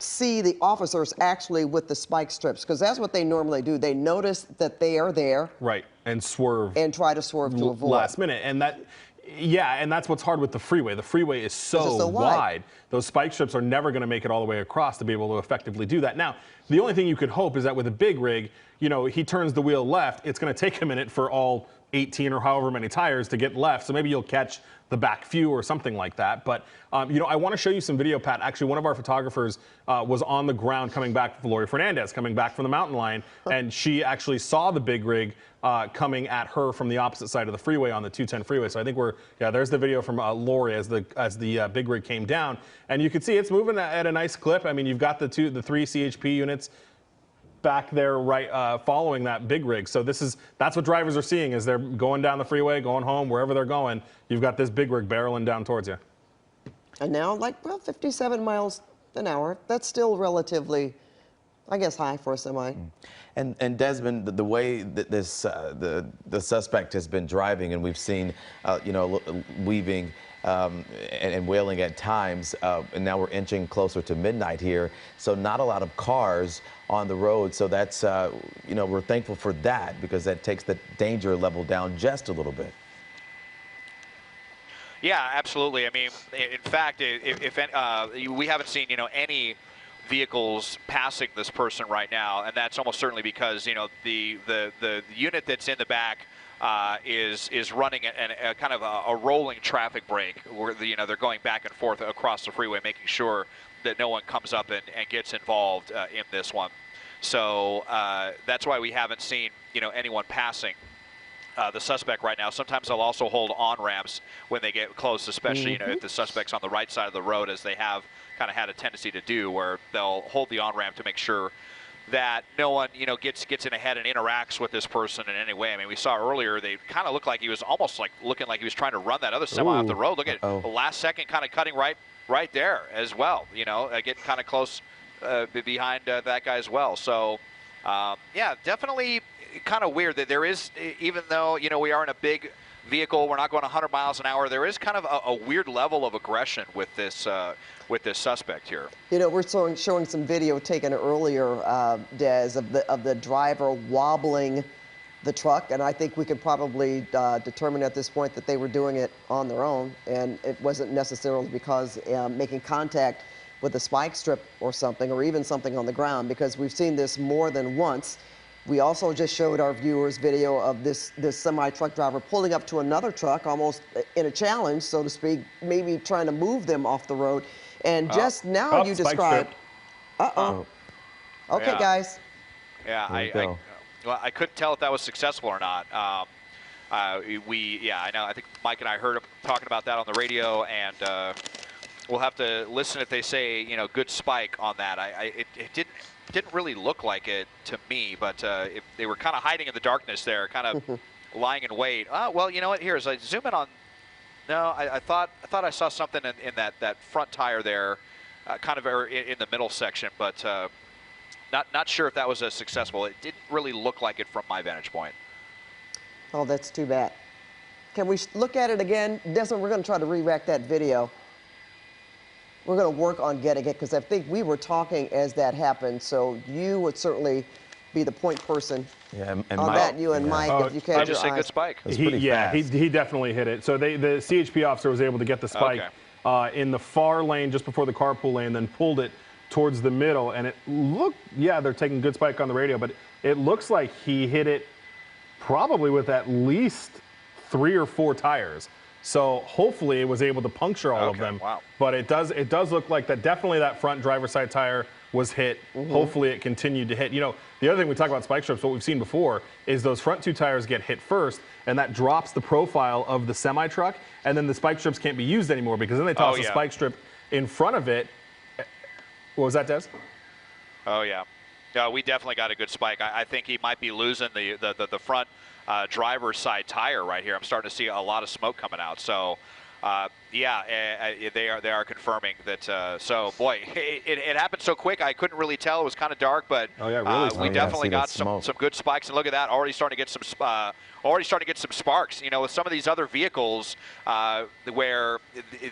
see the officers actually with the spike strips, because that's what they normally do. They notice that they are there. Right, and swerve. And try to swerve to avoid. Last minute, and that's what's hard with the freeway. The freeway is so wide. Those spike strips are never going to make it all the way across to be able to effectively do that. Now, the only thing you could hope is that with a big rig, he turns the wheel left. It's going to take a minute for all 18 or however many tires to get left, so maybe you'll catch the back few or something like that. But, I want to show you some video, Pat. Actually, one of our photographers was on the ground coming back, Lori Fernandez, coming back from the mountain line, and she actually saw the big rig coming at her from the opposite side of the freeway on the 210 freeway. So I think there's the video from Lori as the big rig came down, and you can see it's moving at a nice clip. I mean, you've got the three CHP units back there following that big rig. So that's what drivers are seeing as they're going down the freeway, going home, wherever they're going. You've got this big rig barreling down towards you. And now, 57 miles an hour, that's still relatively I guess high for a semi. And Desmond, the way that this the suspect has been driving, and we've seen, you know, weaving and wailing at times, and now we're inching closer to midnight here. So not a lot of cars on the road. So that's, you know, we're thankful for that because that takes the danger level down just a little bit. Yeah, absolutely. I mean, in fact, we haven't seen, you know, any vehicles passing this person right now, and that's almost certainly because, you know, the unit that's in the back is running a kind of a rolling traffic brake where you know, they're going back and forth across the freeway, making sure that no one comes up and gets involved in this one. So that's why we haven't seen, you know, anyone passing the suspect right now. Sometimes they'll also hold on ramps when they get close, especially you know, if the suspect's on the right side of the road, as they have kind of had a tendency to do, where they'll hold the on ramp to make sure that no one, you know, gets in ahead and interacts with this person in any way. I mean, we saw earlier they kind of looked like he was almost like looking like he was trying to run that other semi off the road. Look at the last second, kind of cutting right there as well. You know, getting kind of close behind that guy as well. So yeah, definitely kind of weird that there is, even though, you know, we are in a big vehicle, we're not going 100 miles an hour, there is kind of a weird level of aggression with this suspect here. You know, we're showing some video taken earlier, Des, of the driver wobbling the truck, and I think we could probably determine at this point that they were doing it on their own, and it wasn't necessarily because making contact with a spike strip or something, or even something on the ground, because we've seen this more than once. We also just showed our viewers video of this semi-truck driver pulling up to another truck, almost in a challenge, so to speak, maybe trying to move them off the road. And just now you described. Okay, yeah. guys. Yeah, well, I couldn't tell if that was successful or not. Yeah, I know. I think Mike and I heard him talking about that on the radio, and we'll have to listen if they say, you know, good spike on that. It didn't really look like it to me, but if they were kind of hiding in the darkness there, kind of lying in wait. Well, you know what? Here, as I zoom in on. No, I thought I saw something in that front tire there, kind of in the middle section, but not sure if that was successful. It didn't really look like it from my vantage point. Oh, that's too bad. Can we look at it again? Desmond, we're going to try to re-rack that video. We're going to work on getting it, because I think we were talking as that happened, so you would certainly be the point person and on Mike, that, you and Mike, if you catch I just say good spike. He definitely hit it. So the CHP officer was able to get the spike in the far lane just before the carpool lane, then pulled it towards the middle, and it looked, yeah, they're taking good spike on the radio, but it looks like he hit it probably with at least 3 or 4 tires. So hopefully it was able to puncture all of them. Wow. But it does look like that definitely that front driver's side tire was hit. Hopefully it continued to hit. You know, the other thing we talk about spike strips, what we've seen before, is those front 2 tires get hit first, and that drops the profile of the semi-truck, and then the spike strips can't be used anymore, because then they toss a spike strip in front of it. What was that, Des? Oh, yeah. Yeah, we definitely got a good spike. I think he might be losing the front driver's side tire right here. I'm starting to see a lot of smoke coming out. So, yeah, they are confirming that. So, boy, it happened so quick. I couldn't really tell. It was kind of dark, but we definitely got some good spikes. And look at that, already starting to get some sparks. You know, with some of these other vehicles where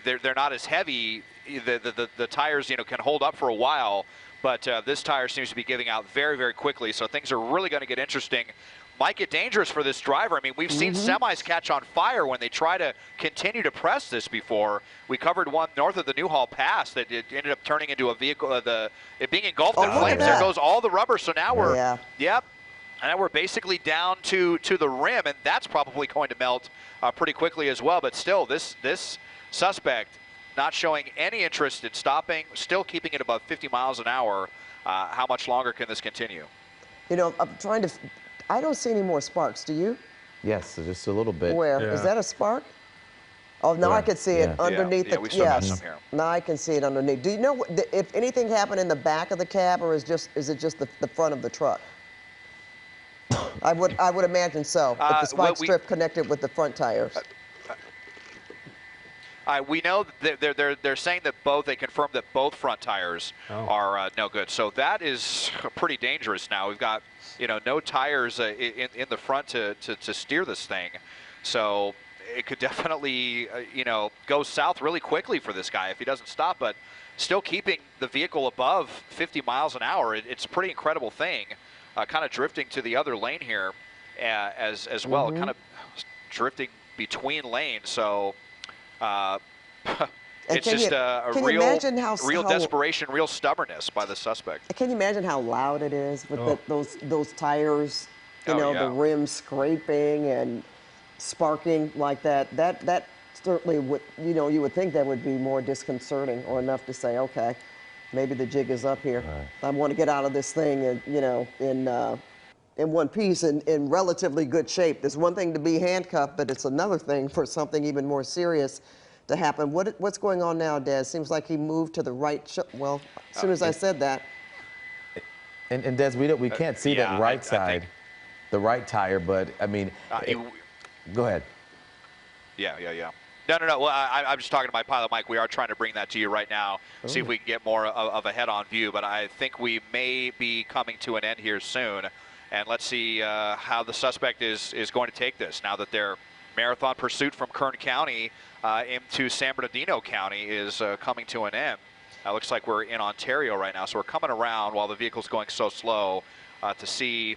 they're not as heavy, the tires, you know, can hold up for a while. But this tire seems to be giving out very, very quickly. So things are really going to get interesting. Might get dangerous for this driver. I mean, we've seen semis catch on fire when they try to continue to press this before. We covered one north of the Newhall Pass that it ended up turning into a vehicle, it being engulfed in flames. There goes all the rubber. So now we're, and now we're basically down to the rim, and that's probably going to melt pretty quickly as well. But still, this suspect not showing any interest in stopping, still keeping it above 50 miles an hour. How much longer can this continue? You know, I'm trying to. I don't see any more sparks. Do you? Yes, just a little bit. Where? Is that a spark? Oh, now I can see it underneath the. We still got some here. Now I can see it underneath. Do you know if anything happened in the back of the cab, or is it just the front of the truck? I would imagine so. If the spike strip connected with the front tires. We know that they're saying that they confirmed that both front tires are no good. So that is pretty dangerous now. We've got, no tires in the front to steer this thing. So it could definitely, go south really quickly for this guy if he doesn't stop. But still keeping the vehicle above 50 miles an hour, it's a pretty incredible thing. Kind of drifting to the other lane here as well, kind of drifting between lanes. So it's just a real desperation, real stubbornness by the suspect. Can you imagine how loud it is with those tires, the rims scraping and sparking like that? That certainly would, you would think that would be more disconcerting, or enough to say, okay, maybe the jig is up here. Right. I want to get out of this thing, and in one piece, in relatively good shape. There's one thing to be handcuffed, but it's another thing for something even more serious to happen. What's going on now, Des? Seems like he moved to the right. Well, as soon as I said that. And Des, we can't see that right side, the right tire, but I mean, go ahead. Yeah. No. Well, I'm just talking to my pilot, Mike. We are trying to bring that to you right now, see if we can get more of a head-on view. But I think we may be coming to an end here soon. And let's see how the suspect is going to take this now that their marathon pursuit from Kern County into San Bernardino County is coming to an end. Looks like we're in Ontario right now, so we're coming around while the vehicle's going so slow to see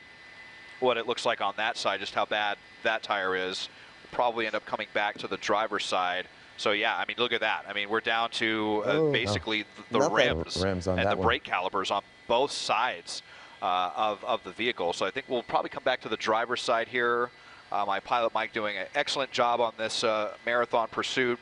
what it looks like on that side, just how bad that tire is. We'll probably end up coming back to the driver's side. So yeah, I mean, look at that. I mean, we're down to basically the rims on and the brake calipers on both sides of the vehicle. So I think we'll probably come back to the driver's side here. My pilot Mike doing an excellent job on this marathon pursuit.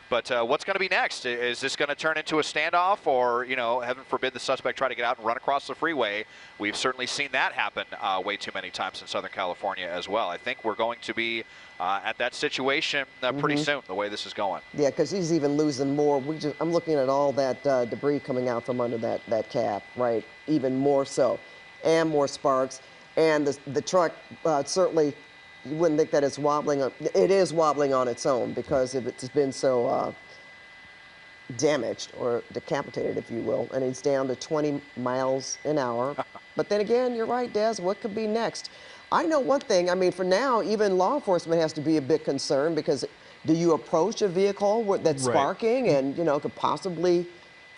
But what's going to be next? Is this going to turn into a standoff, or, heaven forbid the suspect try to get out and run across the freeway? We've certainly seen that happen way too many times in Southern California as well. I think we're going to be at that situation pretty soon, the way this is going. Yeah, because he's even losing more. I'm looking at all that debris coming out from under that cap, right? Even more so, and more sparks. And the truck certainly, you wouldn't think that it's wobbling. It is wobbling on its own because it's been so damaged or decapitated, if you will. And it's down to 20 miles an hour. But then again, you're right, Des, what could be next? I know one thing. I mean, for now, even law enforcement has to be a bit concerned, because do you approach a vehicle that's sparking and, could possibly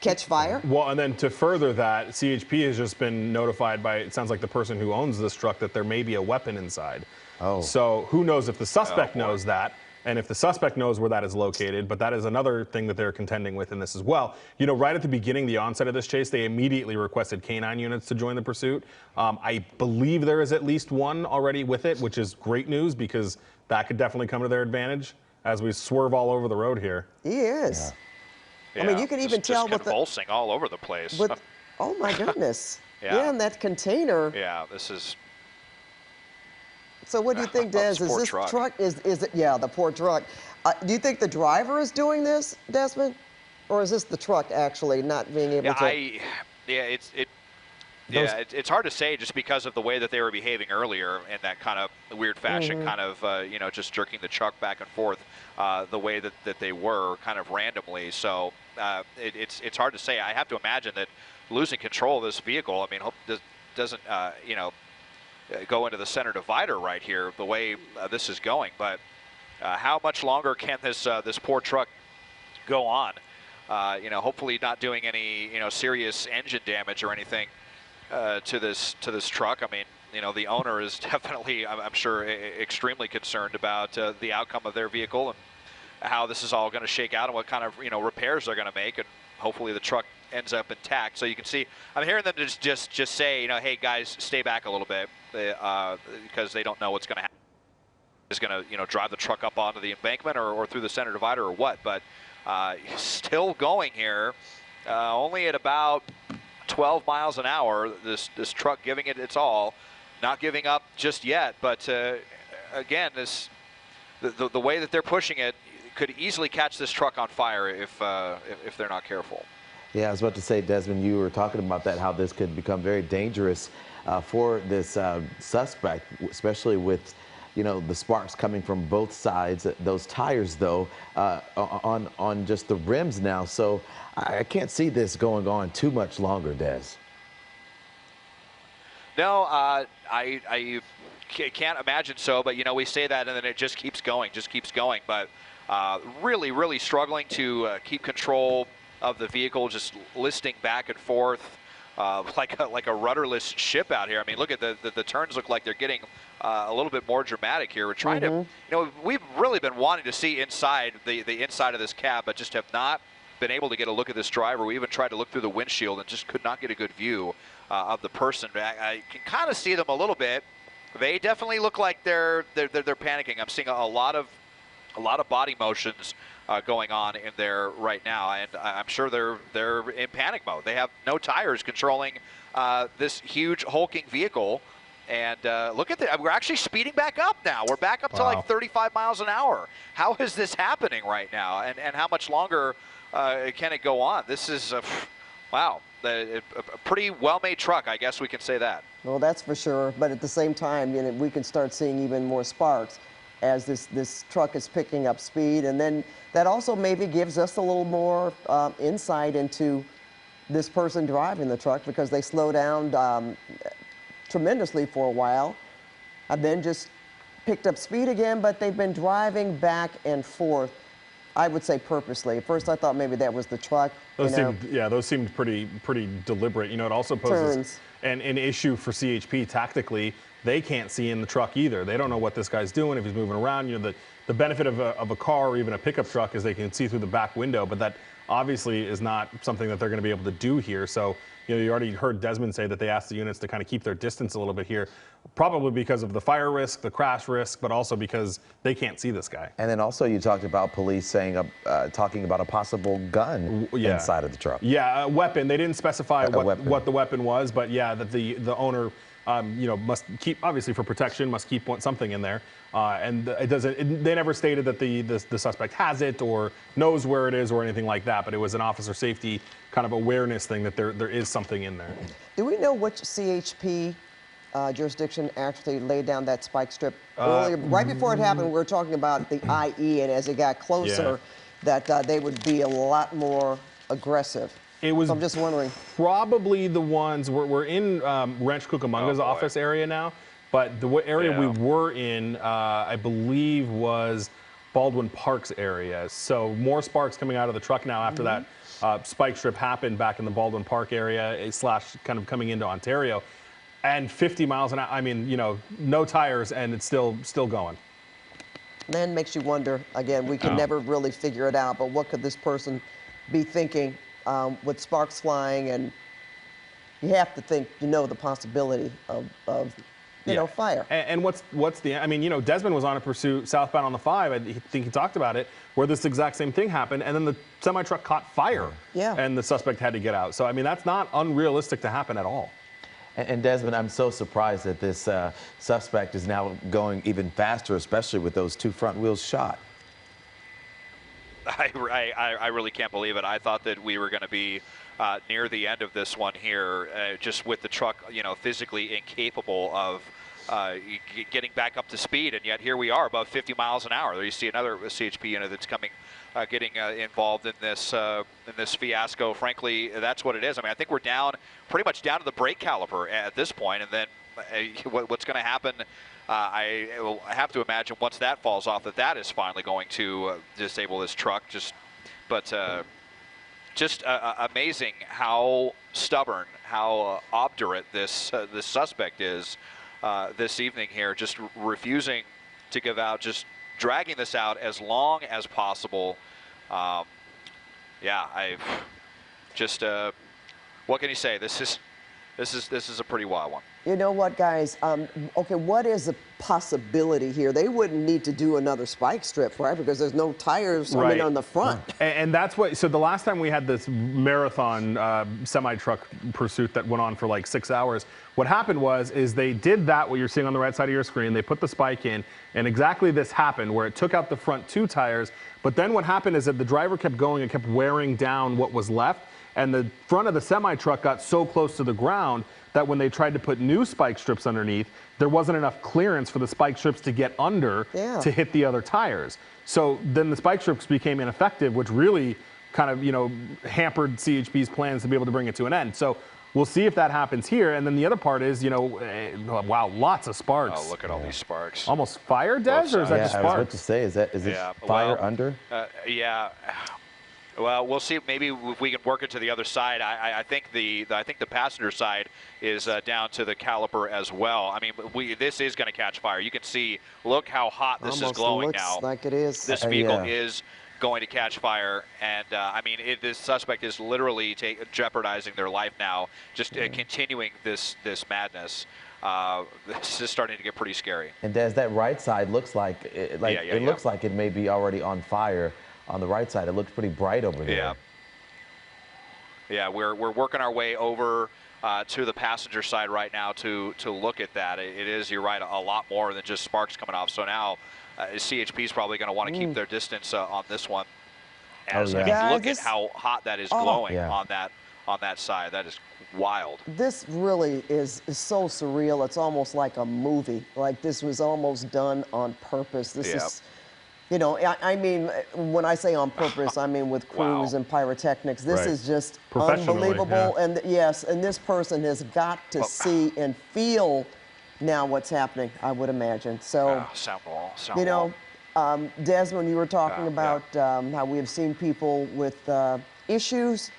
catch fire? Well, and then to further that, CHP has just been notified by, it sounds like the person who owns this truck, that there may be a weapon inside. So who knows if the suspect knows that, and if the suspect knows where that is located. But that is another thing that they're contending with in this as well. Right at the beginning, the onset of this chase, they immediately requested canine units to join the pursuit. I believe there is at least one already with it, which is great news, because that could definitely come to their advantage as we swerve all over the road here. He is. Yeah. I mean, you can even tell with convulsing all over the place. Oh my goodness. And that container. Yeah, this is. So what do you think, Des? Is this truck, is it, the poor truck. Do you think the driver is doing this, Desmond? Or is this the truck actually not being able to? It's hard to say, just because of the way that they were behaving earlier in that kind of weird fashion, kind of, just jerking the truck back and forth the way that they were, kind of randomly. So it's hard to say. I have to imagine that losing control of this vehicle, I mean, hope doesn't, go into the center divider right here, the way this is going. But how much longer can this poor truck go on? Hopefully not doing any serious engine damage or anything to this truck. I mean, the owner is definitely, I'm sure, extremely concerned about the outcome of their vehicle and how this is all going to shake out and what kind of repairs they're going to make, and hopefully the truck ends up intact. So you can see, I'm hearing them just say, hey guys, stay back a little bit, because they don't know what's going to happen. Is going to drive the truck up onto the embankment or through the center divider or what. But still going here, only at about 12 miles an hour. This truck giving it its all, not giving up just yet. But again, the way that they're pushing it could easily catch this truck on fire if they're not careful. Yeah, I was about to say, Desmond, you were talking about that, how this could become very dangerous for this suspect, especially with you know, the sparks coming from both sides. Those tires, though, on just the rims now. So I can't see this going on too much longer, Des. No, I can't imagine so, but, you know, we say that and then it just keeps going, But really, really struggling to keep control of the vehicle, just listing back and forth like a rudderless ship out here. I mean, look at the turns look like they're getting a little bit more dramatic here. We're trying to, you know, we've really been wanting to see inside the inside of this cab, but just have not been able to get a look at this driver. We even tried to look through the windshield and just could not get a good view of the person. I can kind of see them a little bit. They definitely look like they're panicking. I'm seeing a lot of body motions going on in there right now, and I'm sure they're in panic mode. They have no tires controlling this huge hulking vehicle. And look at that. We're actually speeding back up now. We're back up to like 35 miles an hour. How is this happening right now? And how much longer can it go on? This is, wow, a pretty well-made truck, I guess we can say that. Well, that's for sure. But at the same time, you know, we can start seeing even more sparks as this truck is picking up speed. And then that also maybe gives us a little more insight into this person driving the truck, because they slow down tremendously for a while and then just picked up speed again, but they've been driving back and forth, I would say purposely. At first I thought maybe that was the truck. Those seemed pretty deliberate. You know, it also poses an issue for CHP tactically. They can't see in the truck either. They don't know what this guy's doing, if he's moving around. You know, the benefit of a car or even a pickup truck is they can see through the back window, but that obviously is not something that they're going to be able to do here. So, you know, you already heard Desmond say that they asked the units to kind of keep their distance a little bit here, probably because of the fire risk, the crash risk, but also because they can't see this guy. And then also you talked about police saying, talking about a possible gun inside of the truck. Yeah, a weapon. They didn't specify what the weapon was, but yeah, that the owner, you know, must keep, obviously for protection, must keep something in there. And it doesn't. They never stated that the suspect has it or knows where it is or anything like that. But it was an officer safety kind of awareness thing that there is something in there. Do we know which CHP jurisdiction actually laid down that spike strip earlier? Right before it happened, we were talking about the IE, and as it got closer, that they would be a lot more aggressive. It was, so I'm just wondering. Probably the ones, we're in Ranch Cucamonga's office area now, but the area we were in, I believe, was Baldwin Park's area. So more sparks coming out of the truck now after that spike strip happened back in the Baldwin Park area, slash kind of coming into Ontario. And 50 miles an hour, I mean, you know, no tires, and it's still going. Then makes you wonder, again, we can never really figure it out, but what could this person be thinking? With sparks flying, and you have to think, you know, the possibility of you know, fire. And what's the, I mean, you know, Desmond was on a pursuit southbound on the 5, I think he talked about it, where this exact same thing happened, and then the semi-truck caught fire, and the suspect had to get out. So, I mean, that's not unrealistic to happen at all. And Desmond, I'm so surprised that this suspect is now going even faster, especially with those two front wheels shot. I really can't believe it. I thought that we were going to be near the end of this one here, just with the truck, you know, physically incapable of getting back up to speed, and yet here we are, above 50 miles an hour. There you see another CHP unit that's coming, getting involved in this fiasco. Frankly, that's what it is. I mean, I think we're down, pretty much down to the brake caliper at this point, and then what's going to happen? I will have to imagine once that falls off that is finally going to disable this truck. Just amazing how stubborn, how obdurate this suspect is this evening here. Just refusing to give out, just dragging this out as long as possible. Yeah, I've just what can you say? This is a pretty wild one. You know what, guys? Okay, what is the possibility here? They wouldn't need to do another spike strip, right? Because there's no tires on the front. And that's what, so the last time we had this marathon semi-truck pursuit that went on for like 6 hours, what happened is they did that, what you're seeing on the right side of your screen, they put the spike in, and exactly this happened, where it took out the front two tires, but then what happened is that the driver kept going and kept wearing down what was left, and the front of the semi-truck got so close to the ground that when they tried to put new spike strips underneath, there wasn't enough clearance for the spike strips to get under to hit the other tires. So then the spike strips became ineffective, which really kind of, hampered CHP's plans to be able to bring it to an end. So we'll see if that happens here. And then the other part is, wow, lots of sparks. Oh, look at all these sparks. Almost fire, Des, or is that just sparks? I was about to say, is it fire under? Yeah. Well, we'll see. Maybe if we can work it to the other side. I think the passenger side is down to the caliper as well. I mean, this is going to catch fire. You can see. Look how hot this is glowing now. Looks like it is. This vehicle is going to catch fire, and I mean, this suspect is literally jeopardizing their life now, just continuing this madness. This is starting to get pretty scary. And Des, that right side looks like it looks like it may be already on fire. On the right side, it looks pretty bright over there. Yeah, we're working our way over to the passenger side right now to look at that. It is, you're right, a lot more than just sparks coming off. So now CHP is probably going to want to keep their distance on this one. As I mean, look at how hot that is glowing on that side. That is wild. This really is so surreal. It's almost like a movie. Like this was almost done on purpose. This is. I mean, when I say on purpose, I mean with crews and pyrotechnics. This is just unbelievable. And yes, and this person has got to see and feel now what's happening, I would imagine. So, Desmond, you were talking about how we have seen people with issues.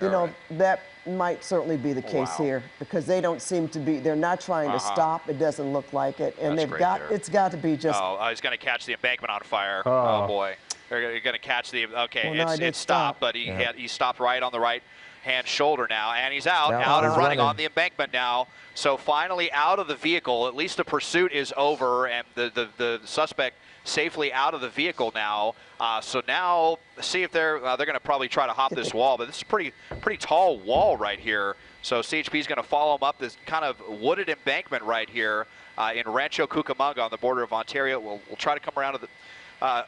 That might certainly be the case here because they don't seem to be, they're not trying to stop. It doesn't look like it. And it's got to be just. Oh, he's going to catch the embankment on fire. Oh, boy. They're going to catch the, it stopped, but he stopped right on the right hand shoulder now, and he's out and running on the embankment now. So finally out of the vehicle, at least the pursuit is over, and the suspect safely out of the vehicle now. So now, see if they're going to probably try to hop this wall, but this is a pretty tall wall right here. So CHP is going to follow them up this kind of wooded embankment right here in Rancho Cucamonga on the border of Ontario. We'll try to come around to the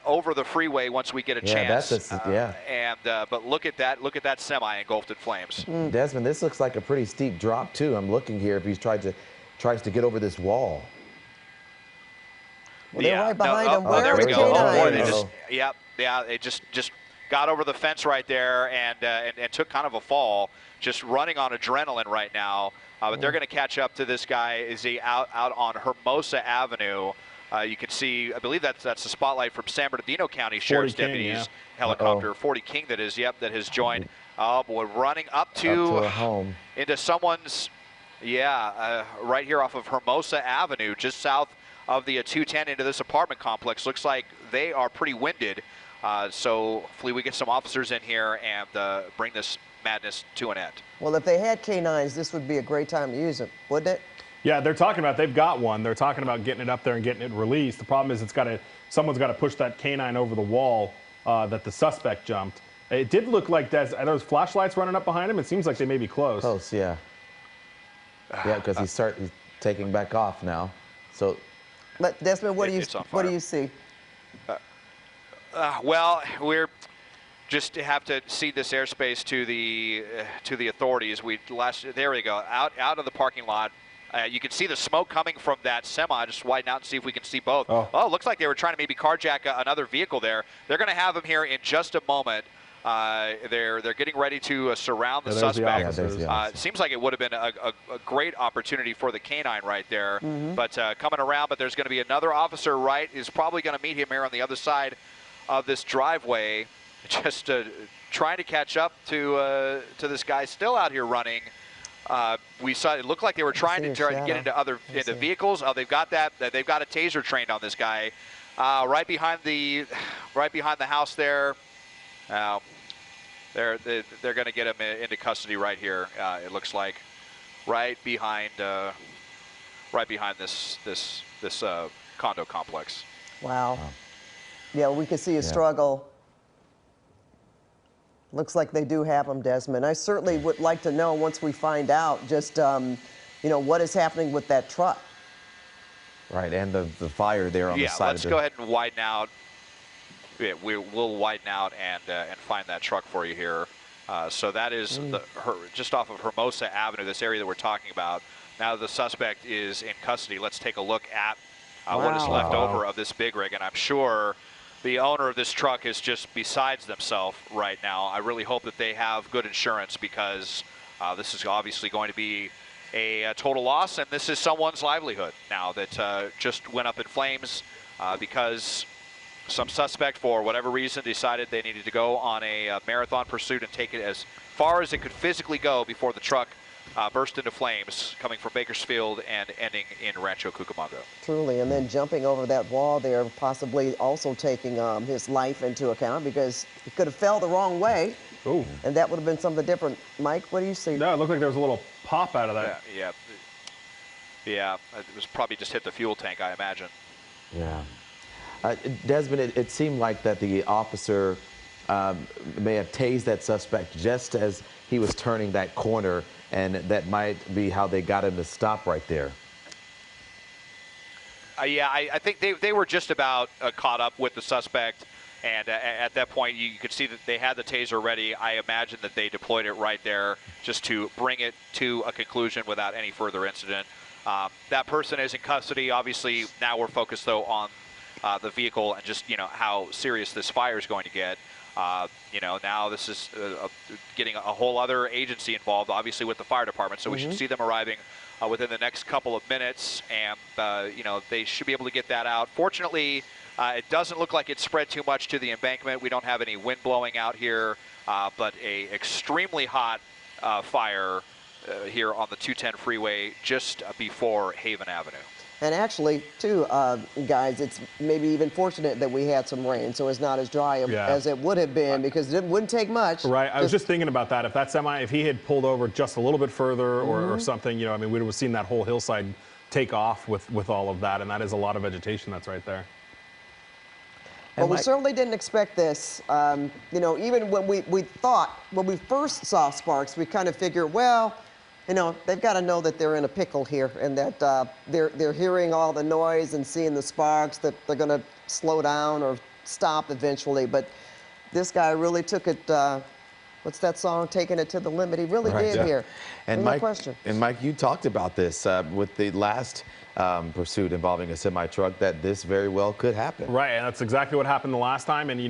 over the freeway once we get a chance. But look at that semi engulfed in flames. Desmond, this looks like a pretty steep drop too. I'm looking here if he's tries to get over this wall. Well, they're right behind him. There we the go. Oh, boy, they they just got over the fence right there and took kind of a fall, just running on adrenaline right now. But they're going to catch up to this guy. Is he out on Hermosa Avenue? You can see, I believe that's the spotlight from San Bernardino County Sheriff's Deputies helicopter, 40 King that has joined. Oh boy, running up to a home into someone's, right here off of Hermosa Avenue, just south of the 210 into this apartment complex. Looks like they are pretty winded. So hopefully we get some officers in here and bring this madness to an end. Well, if they had canines, this would be a great time to use them, wouldn't it? Yeah, they're talking about, they've got one. They're talking about getting it up there and getting it released. The problem is someone's got to push that canine over the wall that the suspect jumped. It did look like there was flashlights running up behind him. It seems like they may be close. Close, yeah. Yeah, because he's taking back off now. So. But Desmond, what do you see? Well, we're just have to cede this airspace to the authorities. There we go, out of the parking lot. You can see the smoke coming from that semi. Just widen out and see if we can see both. Oh, looks like they were trying to maybe carjack another vehicle there. They're going to have them here in just a moment. They're getting ready to surround the suspect. It seems like it would have been a great opportunity for the canine right there. But coming around, but there's going to be another officer is probably going to meet him here on the other side of this driveway, just trying to catch up to this guy still out here running. We saw it looked like they were trying to get into vehicles. They've got they've got a taser trained on this guy right behind the house there. They're going to get him into custody right here. It looks like right behind this condo complex. Wow. Yeah, we can see a struggle. Looks like they do have them, Desmond. I certainly would like to know once we find out just, what is happening with that truck. Right, and the fire there on the side. Let's go ahead and widen out. Yeah, we'll widen out and find that truck for you here. So that is just off of Hermosa Avenue, this area that we're talking about. Now the suspect is in custody. Let's take a look at what is left over of this big rig, and I'm sure the owner of this truck is just besides themselves right now. I really hope that they have good insurance, because this is obviously going to be a total loss, and this is someone's livelihood now that just went up in flames because some suspect, for whatever reason, decided they needed to go on a marathon pursuit and take it as far as it could physically go before the truck burst into flames, coming from Bakersfield and ending in Rancho Cucamonga. Truly, and then jumping over that wall there, possibly also taking his life into account, because he could have fell the wrong way. Ooh. And that would have been something different. Mike, what do you see? No, it looked like there was a little pop out of that. Yeah, it was probably just hit the fuel tank, I imagine. Yeah. Desmond, it seemed like that the officer may have tased that suspect just as he was turning that corner, and that might be how they got him to stop right there. Yeah, I think they were just about caught up with the suspect, and at that point you could see that they had the taser ready. I imagine that they deployed it right there just to bring it to a conclusion without any further incident. That person is in custody. Obviously, now we're focused, though, on the vehicle and just, how serious this fire is going to get. Now this is getting a whole other agency involved, obviously, with the fire department. So we should see them arriving within the next couple of minutes, and, they should be able to get that out. Fortunately, it doesn't look like it's spread too much to the embankment. We don't have any wind blowing out here, but a extremely hot fire here on the 210 freeway just before Haven Avenue. And actually, too, guys, it's maybe even fortunate that we had some rain, so it's not as dry as it would have been, because it wouldn't take much. Right. I was just thinking about that. If that semi, if he had pulled over just a little bit further or something, we would have seen that whole hillside take off with all of that, and that is a lot of vegetation that's right there. Well, we certainly didn't expect this. Even when when we first saw sparks, we kind of figured, well, they've got to know that they're in a pickle here, and that they're hearing all the noise and seeing the sparks, that they're going to slow down or stop eventually. But this guy really took it, what's that song, taking it to the limit? He really did here. And no question. And Mike, you talked about this with the last pursuit involving a semi-truck, that this very well could happen. Right, and that's exactly what happened the last time. And,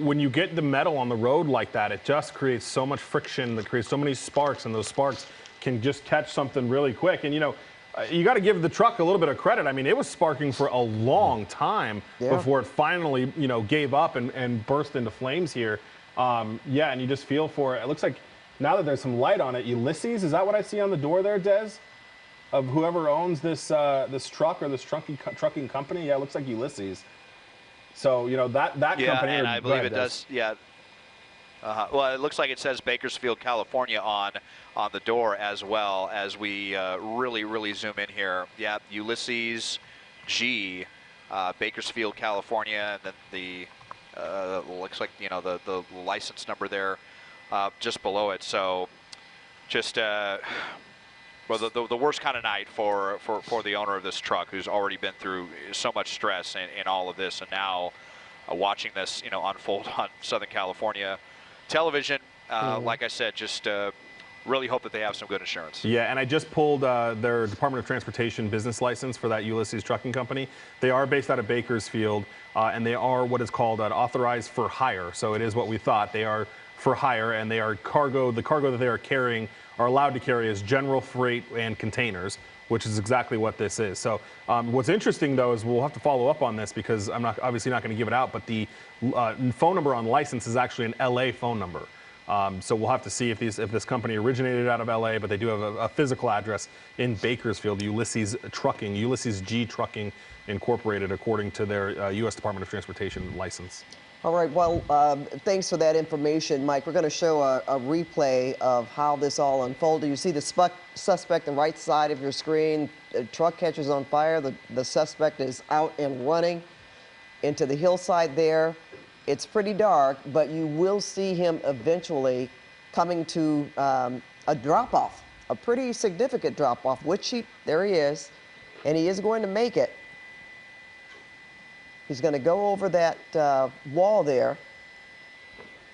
when you get the metal on the road like that, it just creates so much friction, that creates so many sparks, and those sparks can just catch something really quick. And, you got to give the truck a little bit of credit. I mean, it was sparking for a long time before it finally, gave up and burst into flames here. And you just feel for it. It looks like now that there's some light on it, Ulysses, is that what I see on the door there, Des? Of whoever owns this this truck or this trucking company? Yeah, it looks like Ulysses. So, that company. And I believe it does, well, it looks like it says Bakersfield, California on the door, as well, as we really zoom in here. Yeah, Ulysses G, Bakersfield, California, and then the looks like the license number there just below it. So just well, the worst kind of night for the owner of this truck, who's already been through so much stress in all of this, and now watching this unfold on Southern California television. Like I said, just really hope that they have some good insurance. Yeah, and I just pulled their Department of Transportation business license for that Ulysses trucking company. They are based out of Bakersfield, and they are what is called an authorized for hire. So it is what we thought. They are for hire, and they are cargo. The cargo that they are carrying are allowed to carry is general freight and containers, which is exactly what this is. So what's interesting, though, is we'll have to follow up on this, because I'm obviously not going to give it out, but the phone number on license is actually an LA phone number. So we'll have to see if this company originated out of LA, but they do have a physical address in Bakersfield, Ulysses G Trucking Incorporated, according to their U.S. Department of Transportation license. All right, well, thanks for that information, Mike. We're going to show a replay of how this all unfolded. You see the suspect on the right side of your screen. The truck catches on fire. The suspect is out and running into the hillside there. It's pretty dark, but you will see him eventually coming to a drop-off, a pretty significant drop-off, there he is, and he is going to make it. He's going to go over that wall there,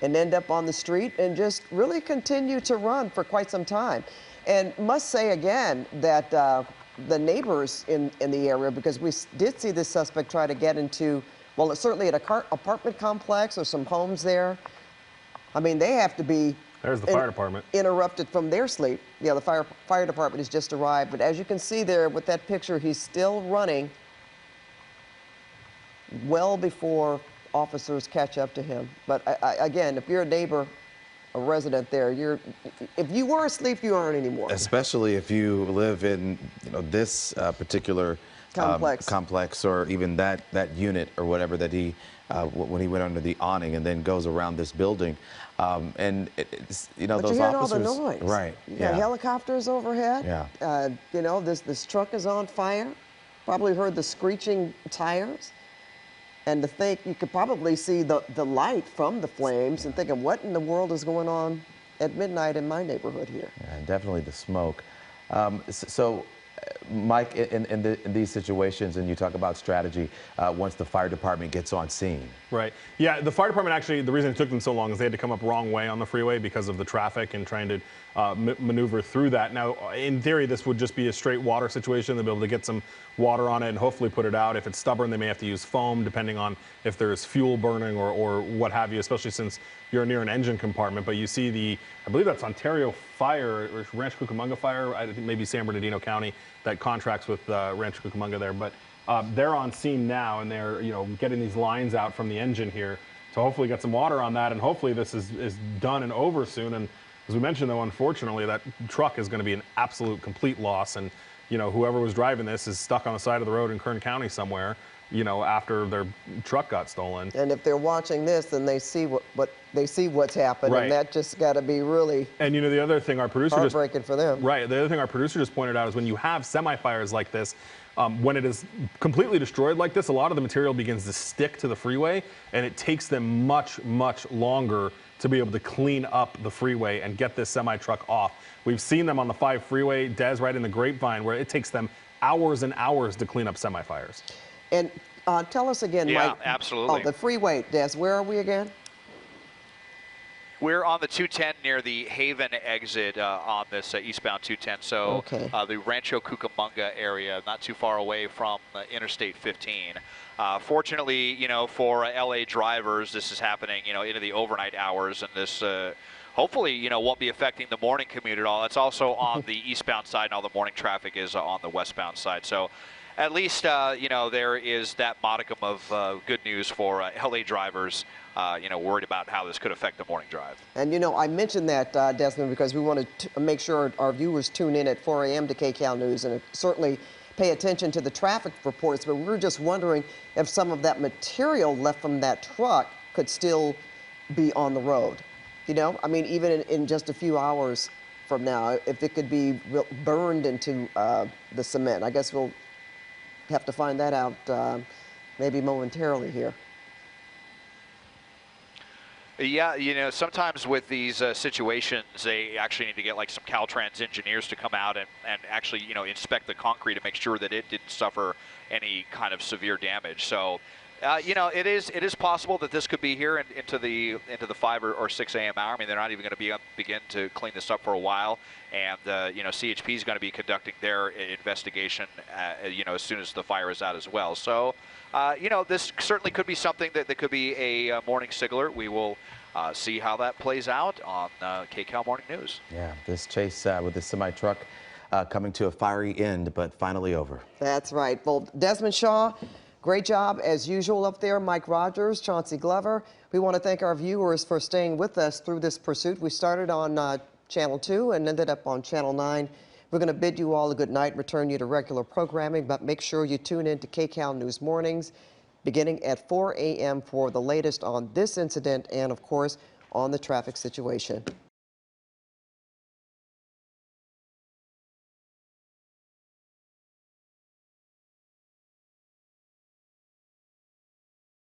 and end up on the street and just really continue to run for quite some time. And must say again that the neighbors in the area, because we did see this suspect try to get into, well, it's certainly at a apartment complex or some homes there. I mean, they have to be There's the fire department. Interrupted from their sleep. Yeah, the fire department has just arrived. But as you can see there with that picture, he's still running well before officers catch up to him. But again, if you're a neighbor, a resident there, if you were asleep, you aren't anymore. Especially if you live in this particular complex, or even that unit or whatever that he when he went under the awning and then goes around this building, and it's, but those you're hearing officers, all the noise. right? You got helicopters overhead. Yeah. This truck is on fire. Probably heard the screeching tires. And to think you could probably see the light from the flames and thinking, what in the world is going on at midnight in my neighborhood here? Yeah, and definitely the smoke. So, Mike, in these situations, and you talk about strategy once the fire department gets on scene. Right. Yeah, the fire department actually, the reason it took them so long is they had to come up wrong way on the freeway because of the traffic and trying to maneuver through that. Now, in theory, this would just be a straight water situation. They'll be able to get some water on it and hopefully put it out. If it's stubborn, they may have to use foam, depending on if there's fuel burning or what have you, especially since you're near an engine compartment. But you see I believe that's Ontario Fire, or Rancho Cucamonga Fire, I think maybe San Bernardino County, that contracts with Rancho Cucamonga there. But they're on scene now, and they're getting these lines out from the engine here to hopefully get some water on that, and hopefully this is done and over soon. And as we mentioned, though, unfortunately, that truck is going to be an absolute complete loss, and whoever was driving this is stuck on the side of the road in Kern County somewhere, after their truck got stolen. And if they're watching this, then they see what's happened, right. And that just got to be really and the other thing our producer heartbreaking for them. Right. The other thing our producer just pointed out is when you have semi-fires like this, when it is completely destroyed like this, a lot of the material begins to stick to the freeway, and it takes them much, much longer to be able to clean up the freeway and get this semi-truck off. We've seen them on the 5 freeway, Des, right in the Grapevine, where it takes them hours and hours to clean up semi-fires. And tell us again, Mike. Yeah, absolutely. Oh, the freeway, Des, where are we again? We're on the 210 near the Haven exit on this eastbound 210. So okay. The Rancho Cucamonga area, not too far away from Interstate 15. Fortunately, for LA drivers, this is happening, into the overnight hours, and this hopefully, won't be affecting the morning commute at all. It's also on the eastbound side, and all the morning traffic is on the westbound side. So at least, there is that modicum of good news for LA drivers, worried about how this could affect the morning drive. And, I mentioned that, Desmond, because we wanted to make sure our viewers tune in at 4 a.m. to KCAL News and certainly pay attention to the traffic reports. But we were just wondering if some of that material left from that truck could still be on the road. I mean, even in just a few hours from now, if it could be burned into the cement. I guess we'll have to find that out maybe momentarily here. Yeah, sometimes with these situations, they actually need to get like some Caltrans engineers to come out and actually, inspect the concrete to make sure that it didn't suffer any kind of severe damage. So, it is possible that this could be here into the 5 or 6 a.m. hour. I mean, they're not even going to begin to clean this up for a while, and CHP is going to be conducting their investigation, as soon as the fire is out as well. So, this certainly could be something that could be a morning signaler. We will see how that plays out on KCAL Morning News. Yeah, this chase with the semi-truck coming to a fiery end, but finally over. That's right. Well, Desmond Shaw, great job as usual up there. Mike Rogers, Chauncey Glover. We want to thank our viewers for staying with us through this pursuit. We started on Channel 2 and ended up on Channel 9. We're going to bid you all a good night, return you to regular programming, but make sure you tune in to KCAL News Mornings beginning at 4 a.m. for the latest on this incident and, of course, on the traffic situation.